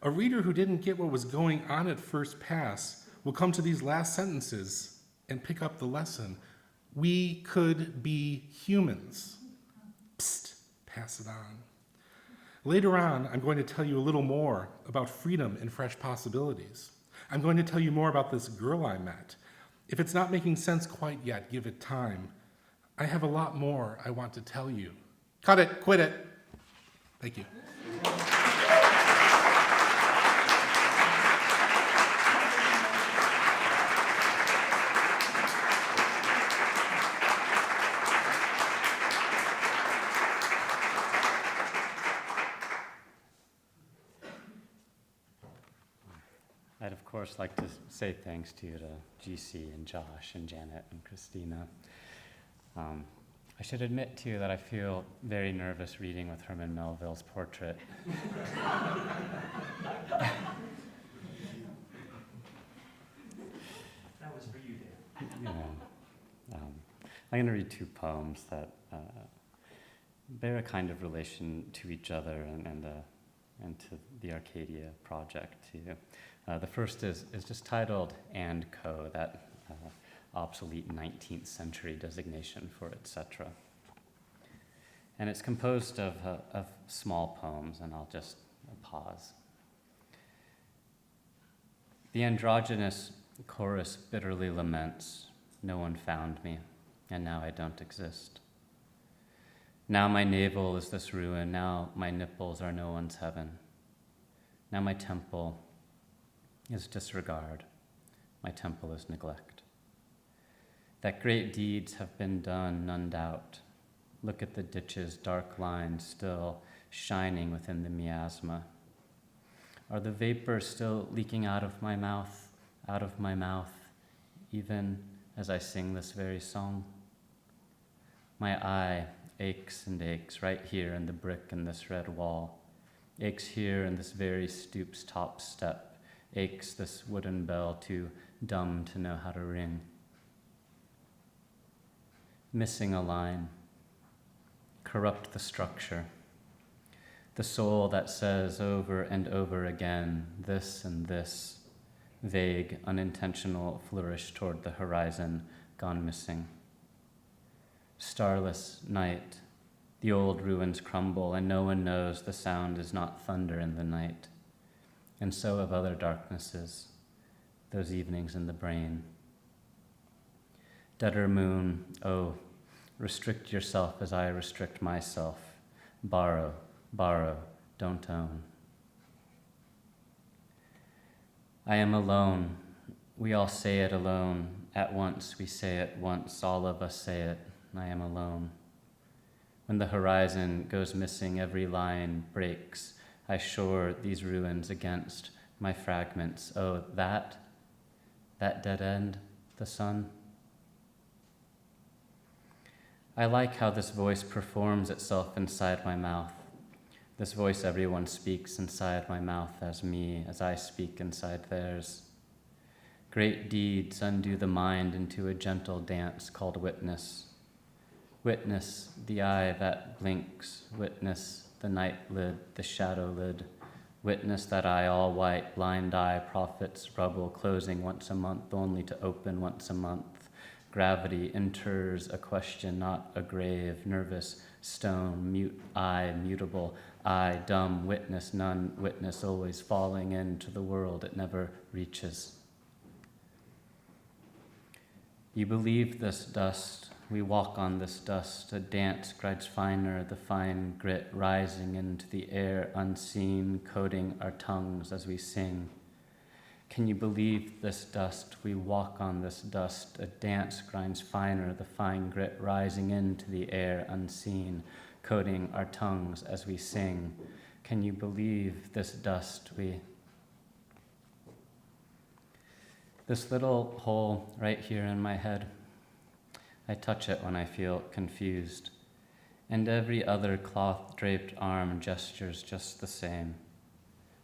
a reader who didn't get what was going on at first pass will come to these last sentences and pick up the lesson. We could be humans. Psst, pass it on. Later on, I'm going to tell you a little more about freedom and fresh possibilities. I'm going to tell you more about this girl I met. If it's not making sense quite yet, give it time. I have a lot more I want to tell you. Cut it, quit it. Thank you. I'd of course like to say thanks to GC and Josh and Janet and Christina. I should admit to you that I feel very nervous reading with Herman Melville's portrait. That was for you, Dan. I'm going to read two poems that bear a kind of relation to each other and to the Arcadia project too. The first is just titled "and co," that obsolete 19th century designation for etc. And it's composed of small poems, and I'll just pause. The androgynous chorus bitterly laments, "No one found me, and now I don't exist." Now my navel is this ruin, now my nipples are no one's heaven. Now my temple is disregard, my temple is neglect. That great deeds have been done, none doubt. Look at the ditch's dark lines still shining within the miasma. Are the vapors still leaking out of my mouth, even as I sing this very song? My eye aches and aches right here in the brick in this red wall, aches here in this very stoop's top step, aches this wooden bell too dumb to know how to ring. Missing a line, corrupt the structure, the soul that says over and over again this and this, vague, unintentional flourish toward the horizon, gone missing. Starless night, the old ruins crumble, and no one knows the sound is not thunder in the night. And so of other darknesses, those evenings in the brain. Deader moon, oh, restrict yourself as I restrict myself. Borrow, don't own. I am alone. We all say it alone. At once we say it once, all of us say it. I am alone. When the horizon goes missing, every line breaks. I shore these ruins against my fragments. Oh, that dead end, the sun. I like how this voice performs itself inside my mouth. This voice everyone speaks inside my mouth as me, as I speak inside theirs. Great deeds undo the mind into a gentle dance called witness. Witness the eye that blinks, witness the night lid, the shadow lid, witness that eye all white, blind eye, prophets, rubble, closing once a month, only to open once a month. Gravity inters a question, not a grave, nervous stone, mute eye, mutable eye, dumb, witness, none, witness, always falling into the world it never reaches. You believe this dust, we walk on this dust, a dance grides finer, the fine grit rising into the air unseen, coating our tongues as we sing. Can you believe this dust? We walk on this dust, a dance grinds finer, the fine grit rising into the air unseen, coating our tongues as we sing. Can you believe this dust? This little hole right here in my head, I touch it when I feel confused, and every other cloth-draped arm gestures just the same.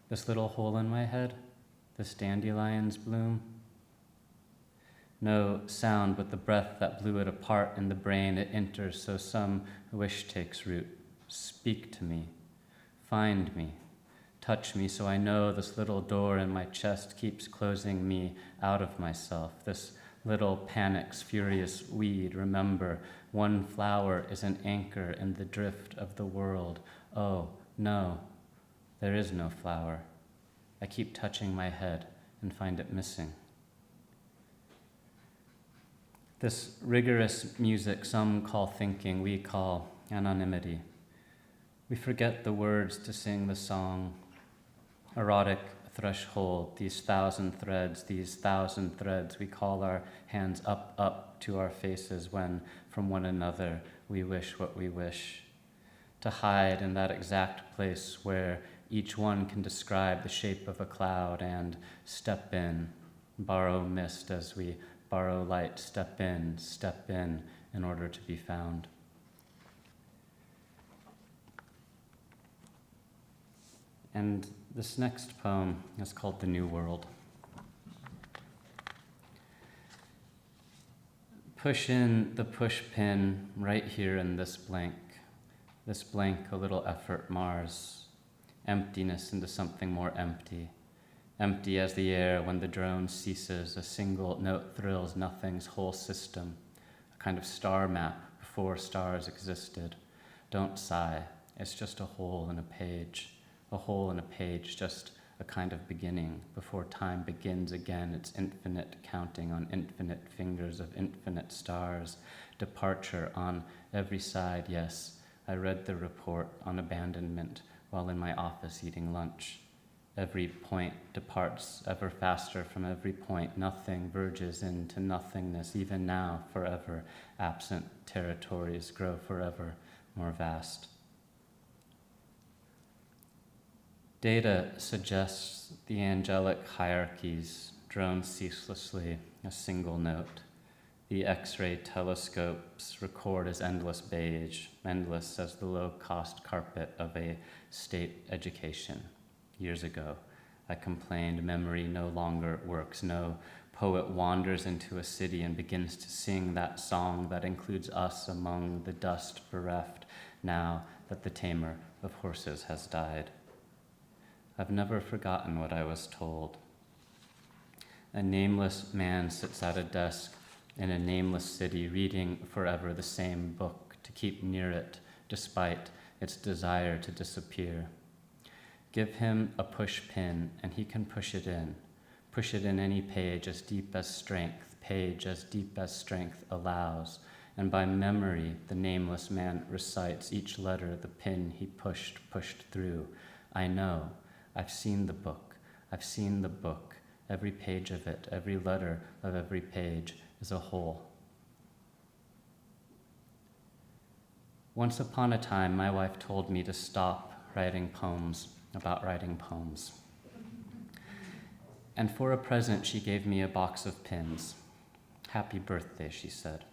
This little hole in my head, this dandelion's bloom. No sound but the breath that blew it apart in the brain it enters, so some wish takes root. Speak to me, find me, touch me, so I know this little door in my chest keeps closing me out of myself. This little panic's furious weed, remember, one flower is an anchor in the drift of the world. Oh, no, there is no flower. I keep touching my head and find it missing. This rigorous music some call thinking, we call anonymity. We forget the words to sing the song. Erotic threshold, these thousand threads we call our hands up to our faces when from one another we wish what we wish. To hide in that exact place where each one can describe the shape of a cloud and step in, borrow mist as we borrow light, step in order to be found. And this next poem is called The New World. Push in the push pin right here in this blank. This blank, a little effort mars emptiness into something more empty. Empty as the air when the drone ceases, a single note thrills nothing's whole system, a kind of star map before stars existed. Don't sigh, it's just a hole in a page just a kind of beginning. Before time begins again, it's infinite counting on infinite fingers of infinite stars, departure on every side, yes, I read the report on abandonment while in my office eating lunch. Every point departs ever faster from every point. Nothing verges into nothingness. Even now, forever absent territories grow forever more vast. Data suggests the angelic hierarchies drone ceaselessly, a single note. The X-ray telescopes record as endless beige, endless as the low-cost carpet of a state education. Years ago, I complained memory no longer works. No poet wanders into a city and begins to sing that song that includes us among the dust bereft now that the tamer of horses has died. I've never forgotten what I was told. A nameless man sits at a desk in a nameless city, reading forever the same book to keep near it, despite its desire to disappear. Give him a push pin, and he can push it in any page as deep as strength allows, and by memory the nameless man recites each letter the pin he pushed through. I know, I've seen the book, every page of it, every letter of every page is a whole. Once upon a time, my wife told me to stop writing poems about writing poems. And for a present, she gave me a box of pins. Happy birthday, she said.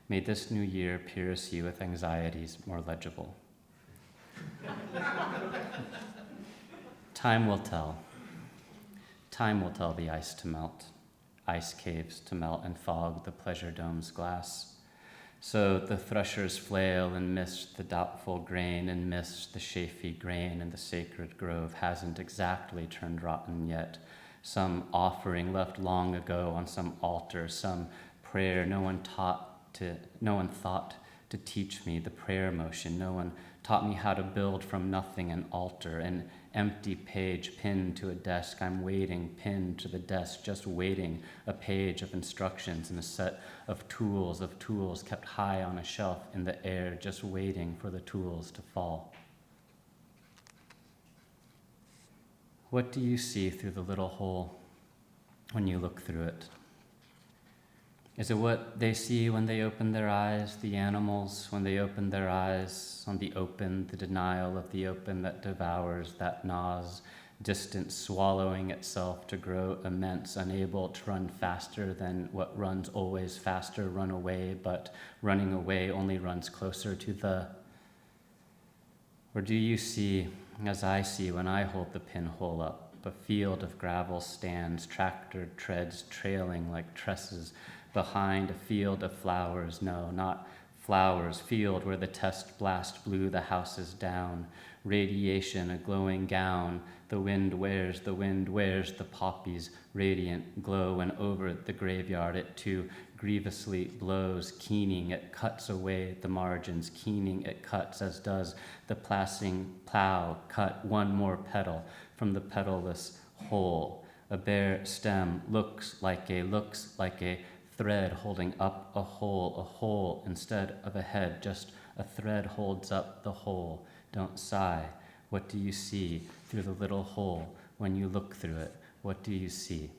May this new year pierce you with anxieties more legible. Time will tell. Time will tell the ice to melt, ice caves to melt and fog the pleasure dome's glass. So the threshers flail and mist the doubtful grain, and mist the chafy grain, and the sacred grove hasn't exactly turned rotten yet. Some offering left long ago on some altar, some prayer no one thought to teach me the prayer motion. No one taught me how to build from nothing an altar, an empty page pinned to a desk. I'm waiting, pinned to the desk, just waiting, a page of instructions and a set of tools kept high on a shelf in the air, just waiting for the tools to fall. What do you see through the little hole when you look through it? Is it what they see when they open their eyes, the animals, when they open their eyes on the open, the denial of the open that devours, that gnaws, distant, swallowing itself to grow immense, unable to run faster than what runs always faster, run away, but running away only runs closer to the... Or do you see, as I see when I hold the pinhole up, a field of gravel stands, tractor treads trailing like tresses, behind a field of flowers, no, not flowers, field where the test blast blew the houses down, radiation, a glowing gown, the wind wears the poppies, radiant glow, and over the graveyard it too grievously blows, keening, it cuts away the margins, keening, it cuts, as does the plow cut one more petal from the petalless whole. A bare stem looks like a thread holding up a hole instead of a head, just a thread holds up the whole. Don't sigh. What do you see through the little hole when you look through it? What do you see?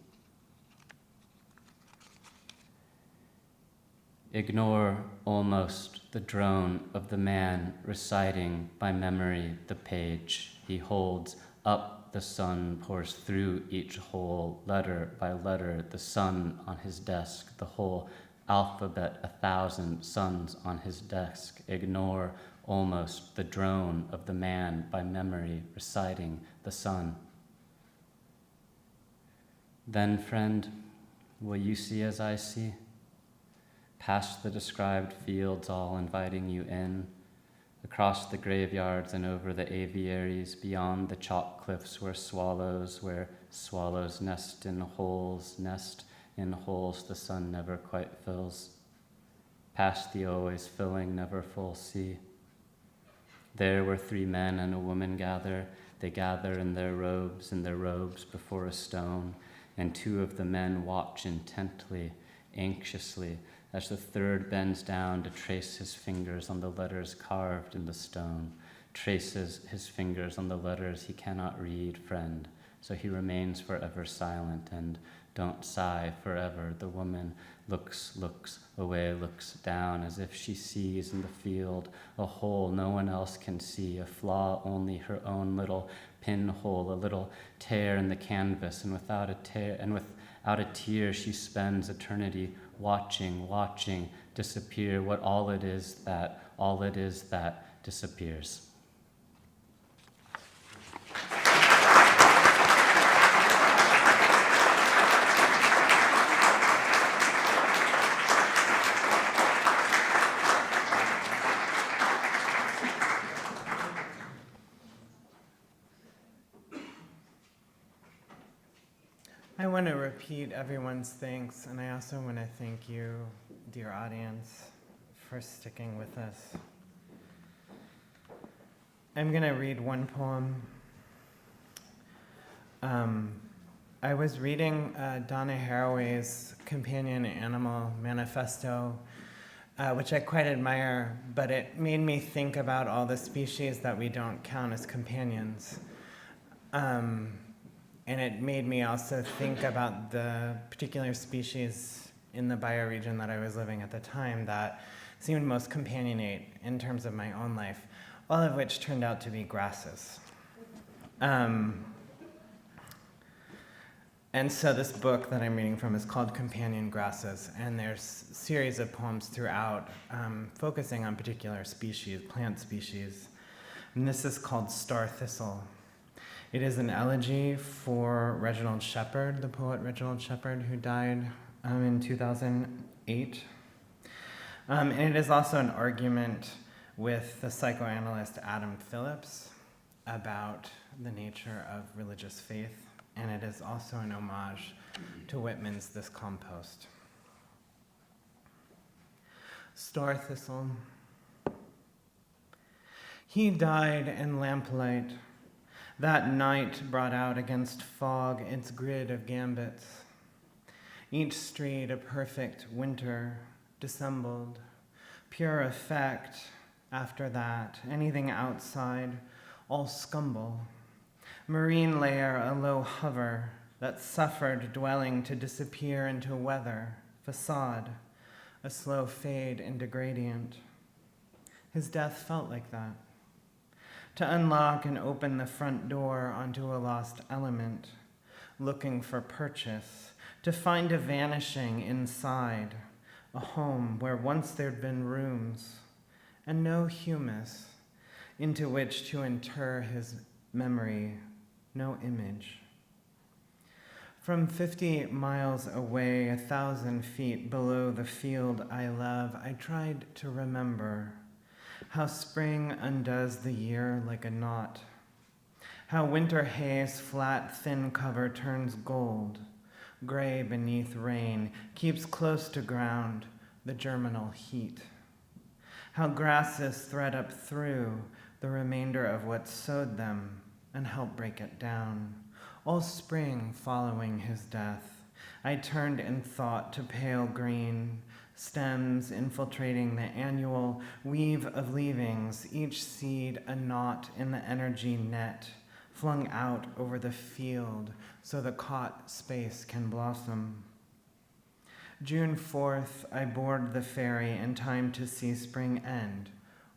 Ignore almost the drone of the man reciting by memory the page he holds up. The sun pours through each hole, letter by letter, the sun on his desk, the whole alphabet, 1,000 suns on his desk. Ignore almost the drone of the man by memory reciting the sun. Then, friend, will you see as I see? Past the described fields, all inviting you in, across the graveyards and over the aviaries, beyond the chalk cliffs where swallows nest in holes the sun never quite fills, past the always filling, never full sea. There where 3 men and a woman gather, they gather in their robes before a stone, and 2 of the men watch intently, anxiously, as the third bends down to trace his fingers on the letters carved in the stone, traces his fingers on the letters he cannot read, friend, so he remains forever silent, and don't sigh forever. The woman looks away, looks down, as if she sees in the field a hole no one else can see, a flaw only her own little pinhole, a little tear in the canvas, and without a tear she spends eternity watching disappear what all it is that disappears. I want to repeat everyone's thanks, and I also want to thank you, dear audience, for sticking with us. I'm going to read one poem. I was reading Donna Haraway's Companion Animal Manifesto, which I quite admire, but it made me think about all the species that we don't count as companions. And it made me also think about the particular species in the bioregion that I was living at the time that seemed most companionate in terms of my own life, all of which turned out to be grasses. And so this book that I'm reading from is called Companion Grasses, and there's a series of poems throughout focusing on particular species, plant species. And this is called Star Thistle. It is an elegy for Reginald Shepherd, the poet Reginald Shepherd, who died in 2008. And it is also an argument with the psychoanalyst Adam Phillips about the nature of religious faith. And it is also an homage to Whitman's This Compost. Star Thistle. He died in lamplight. That night brought out against fog its grid of gambits. Each street a perfect winter, dissembled, pure effect. After that, anything outside, all scumble. Marine layer, a low hover that suffered dwelling to disappear into weather, facade, a slow fade into gradient. His death felt like that. To unlock and open the front door onto a lost element, looking for purchase, to find a vanishing inside, a home where once there'd been rooms and no humus into which to inter his memory, no image. From 50 miles away, 1,000 feet below the field I love, I tried to remember how spring undoes the year like a knot, how winter haze, flat, thin cover turns gold, gray beneath rain, keeps close to ground the germinal heat, how grasses thread up through the remainder of what sowed them and help break it down. All spring following his death, I turned in thought to pale green, stems infiltrating the annual weave of leavings, each seed a knot in the energy net, flung out over the field so the caught space can blossom. June 4th, I board the ferry in time to see spring end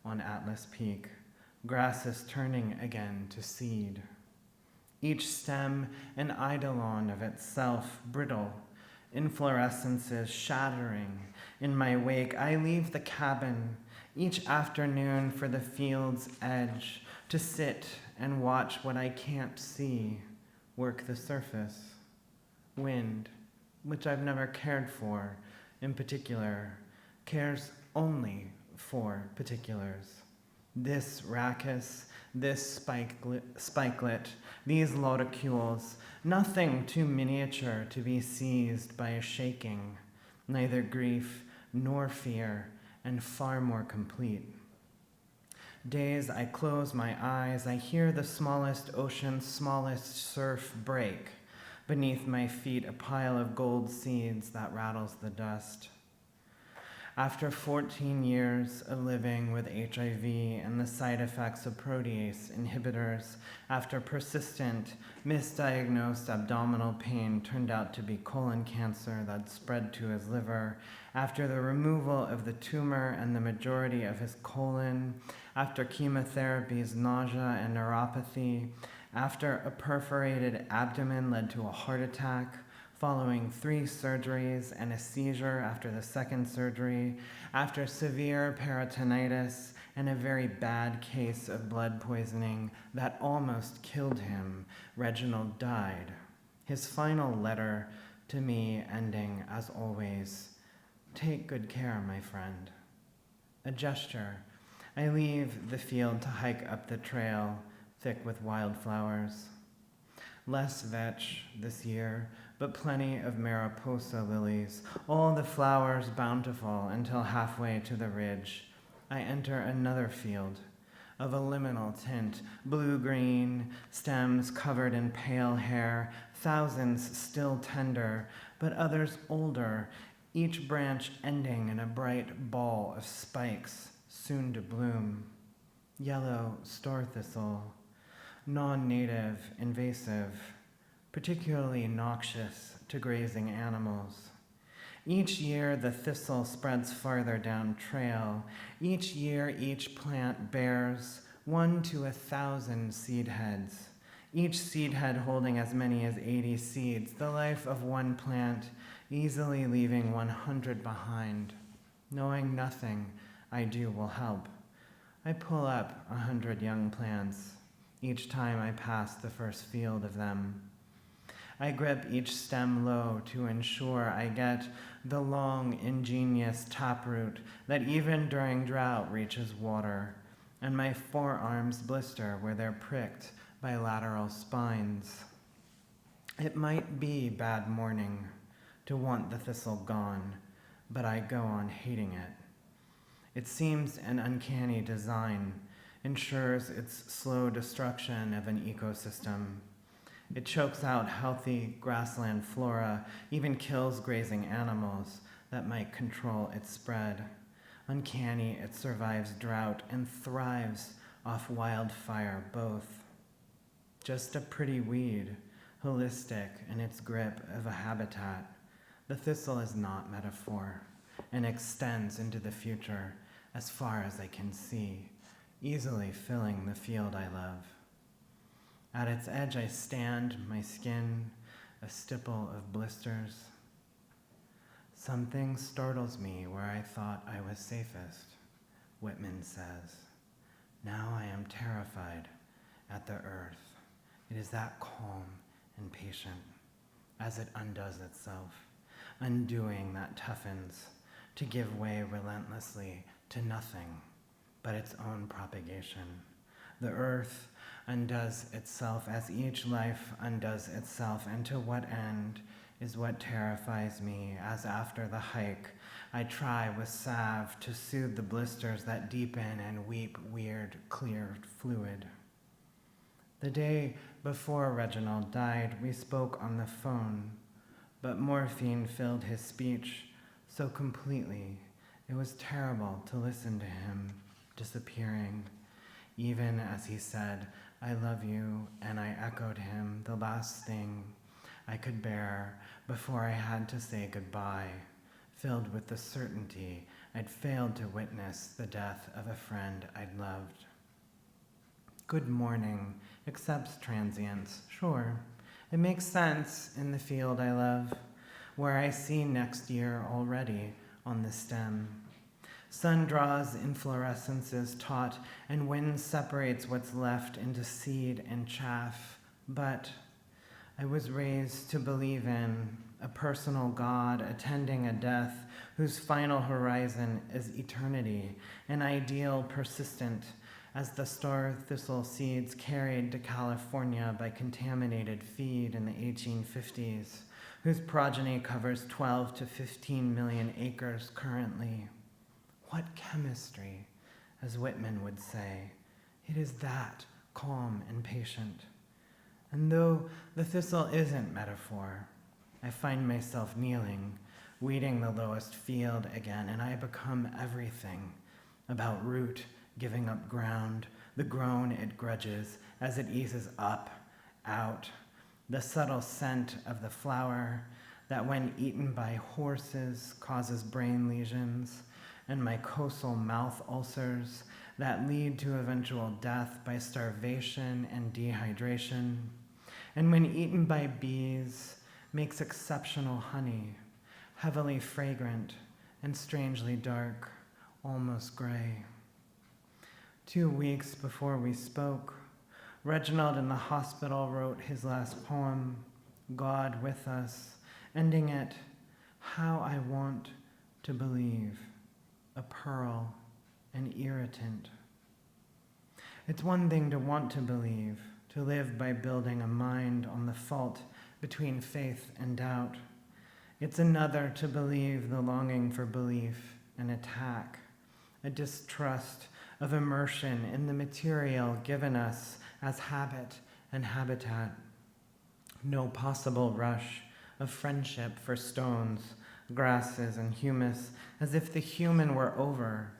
on Atlas Peak, grasses turning again to seed. Each stem an eidolon of itself, brittle, inflorescences shattering. In my wake, I leave the cabin each afternoon for the field's edge to sit and watch what I can't see work the surface. Wind, which I've never cared for in particular, cares only for particulars. This rachis, this spikelet, these loticules, nothing too miniature to be seized by a shaking, neither grief nor fear, and far more complete. Days I close my eyes, I hear the smallest ocean's smallest surf break. Beneath my feet, a pile of gold seeds that rattles the dust. After 14 years of living with HIV and the side effects of protease inhibitors, after persistent, misdiagnosed abdominal pain turned out to be colon cancer that spread to his liver, after the removal of the tumor and the majority of his colon, after chemotherapies, nausea, and neuropathy, after a perforated abdomen led to a heart attack, following 3 surgeries and a seizure after the second surgery, after severe peritonitis and a very bad case of blood poisoning that almost killed him, Reginald died. His final letter to me ending, as always, "Take good care, my friend." A gesture. I leave the field to hike up the trail, thick with wildflowers. Less vetch this year, but plenty of Mariposa lilies, all the flowers bountiful until halfway to the ridge. I enter another field of a liminal tint, blue-green, stems covered in pale hair, thousands still tender, but others older, each branch ending in a bright ball of spikes, soon to bloom. Yellow store thistle, non-native, invasive, particularly noxious to grazing animals. Each year, the thistle spreads farther down trail. Each year, each plant bears 1 to 1,000 seed heads, each seed head holding as many as 80 seeds, the life of one plant, easily leaving 100 behind. Knowing nothing I do will help. I pull up 100 young plants each time I pass the first field of them. I grip each stem low to ensure I get the long, ingenious taproot that even during drought reaches water, and my forearms blister where they're pricked by lateral spines. It might be bad morning to want the thistle gone, but I go on hating it. It seems an uncanny design, ensures its slow destruction of an ecosystem. It chokes out healthy grassland flora, even kills grazing animals that might control its spread. Uncanny, it survives drought and thrives off wildfire both. Just a pretty weed, holistic in its grip of a habitat. The thistle is not metaphor and extends into the future as far as I can see, easily filling the field I love. At its edge I stand, my skin a stipple of blisters. Something startles me where I thought I was safest, Whitman says. Now I am terrified at the earth. It is that calm and patient as it undoes itself, undoing that toughens to give way relentlessly to nothing but its own propagation. The earth undoes itself as each life undoes itself, and to what end is what terrifies me, as after the hike I try with salve to soothe the blisters that deepen and weep weird, clear fluid. The day before Reginald died, we spoke on the phone, but morphine filled his speech so completely it was terrible to listen to him disappearing, even as he said, "I love you," and I echoed him, the last thing I could bear before I had to say goodbye, filled with the certainty I'd failed to witness the death of a friend I'd loved. Good morning accepts transience, sure. It makes sense in the field I love, where I see next year already on the stem. Sun draws inflorescences taut, and wind separates what's left into seed and chaff. But I was raised to believe in a personal God attending a death whose final horizon is eternity, an ideal persistent as the star thistle seeds carried to California by contaminated feed in the 1850s, whose progeny covers 12 to 15 million acres currently. What chemistry, as Whitman would say. It is that calm and patient. And though the thistle isn't metaphor, I find myself kneeling, weeding the lowest field again, and I become everything about root giving up ground, the groan it grudges as it eases up, out, the subtle scent of the flower that when eaten by horses causes brain lesions, and mucosal mouth ulcers that lead to eventual death by starvation and dehydration, and when eaten by bees makes exceptional honey, heavily fragrant and strangely dark, almost gray. 2 weeks before we spoke, Reginald in the hospital wrote his last poem, God with Us, ending it, How I Want to Believe, a pearl, an irritant. It's one thing to want to believe, to live by building a mind on the fault between faith and doubt. It's another to believe the longing for belief, an attack, a distrust of immersion in the material given us as habit and habitat. No possible rush of friendship for stones, grasses, and humus, as if the human were over,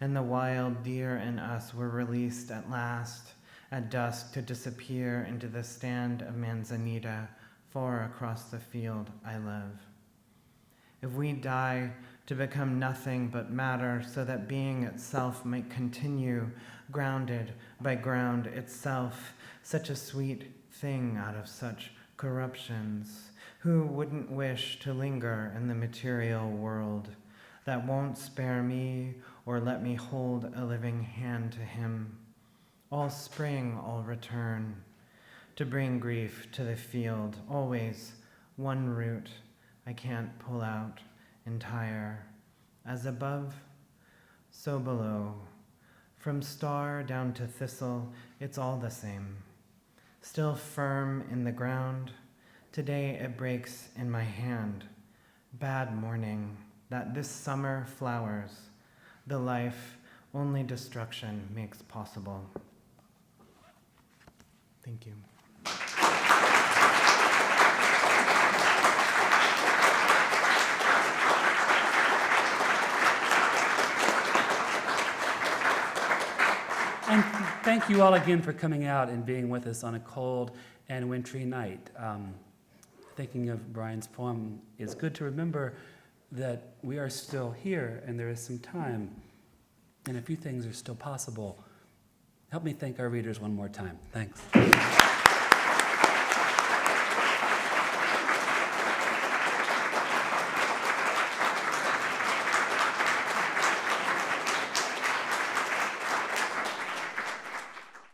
and the wild deer in us were released at last, at dusk to disappear into the stand of manzanita far across the field I live. If we die to become nothing but matter so that being itself might continue, grounded by ground itself, such a sweet thing out of such corruptions, who wouldn't wish to linger in the material world that won't spare me or let me hold a living hand to him? All spring I'll return to bring grief to the field, always one root I can't pull out entire. As above, so below. From star down to thistle, it's all the same. Still firm in the ground, today it breaks in my hand. Bad morning, that this summer flowers, the life only destruction makes possible. Thank you. And thank you all again for coming out and being with us on a cold and wintry night. Thinking of Brian's poem, it's good to remember that we are still here and there is some time and a few things are still possible. Help me thank our readers one more time. Thanks.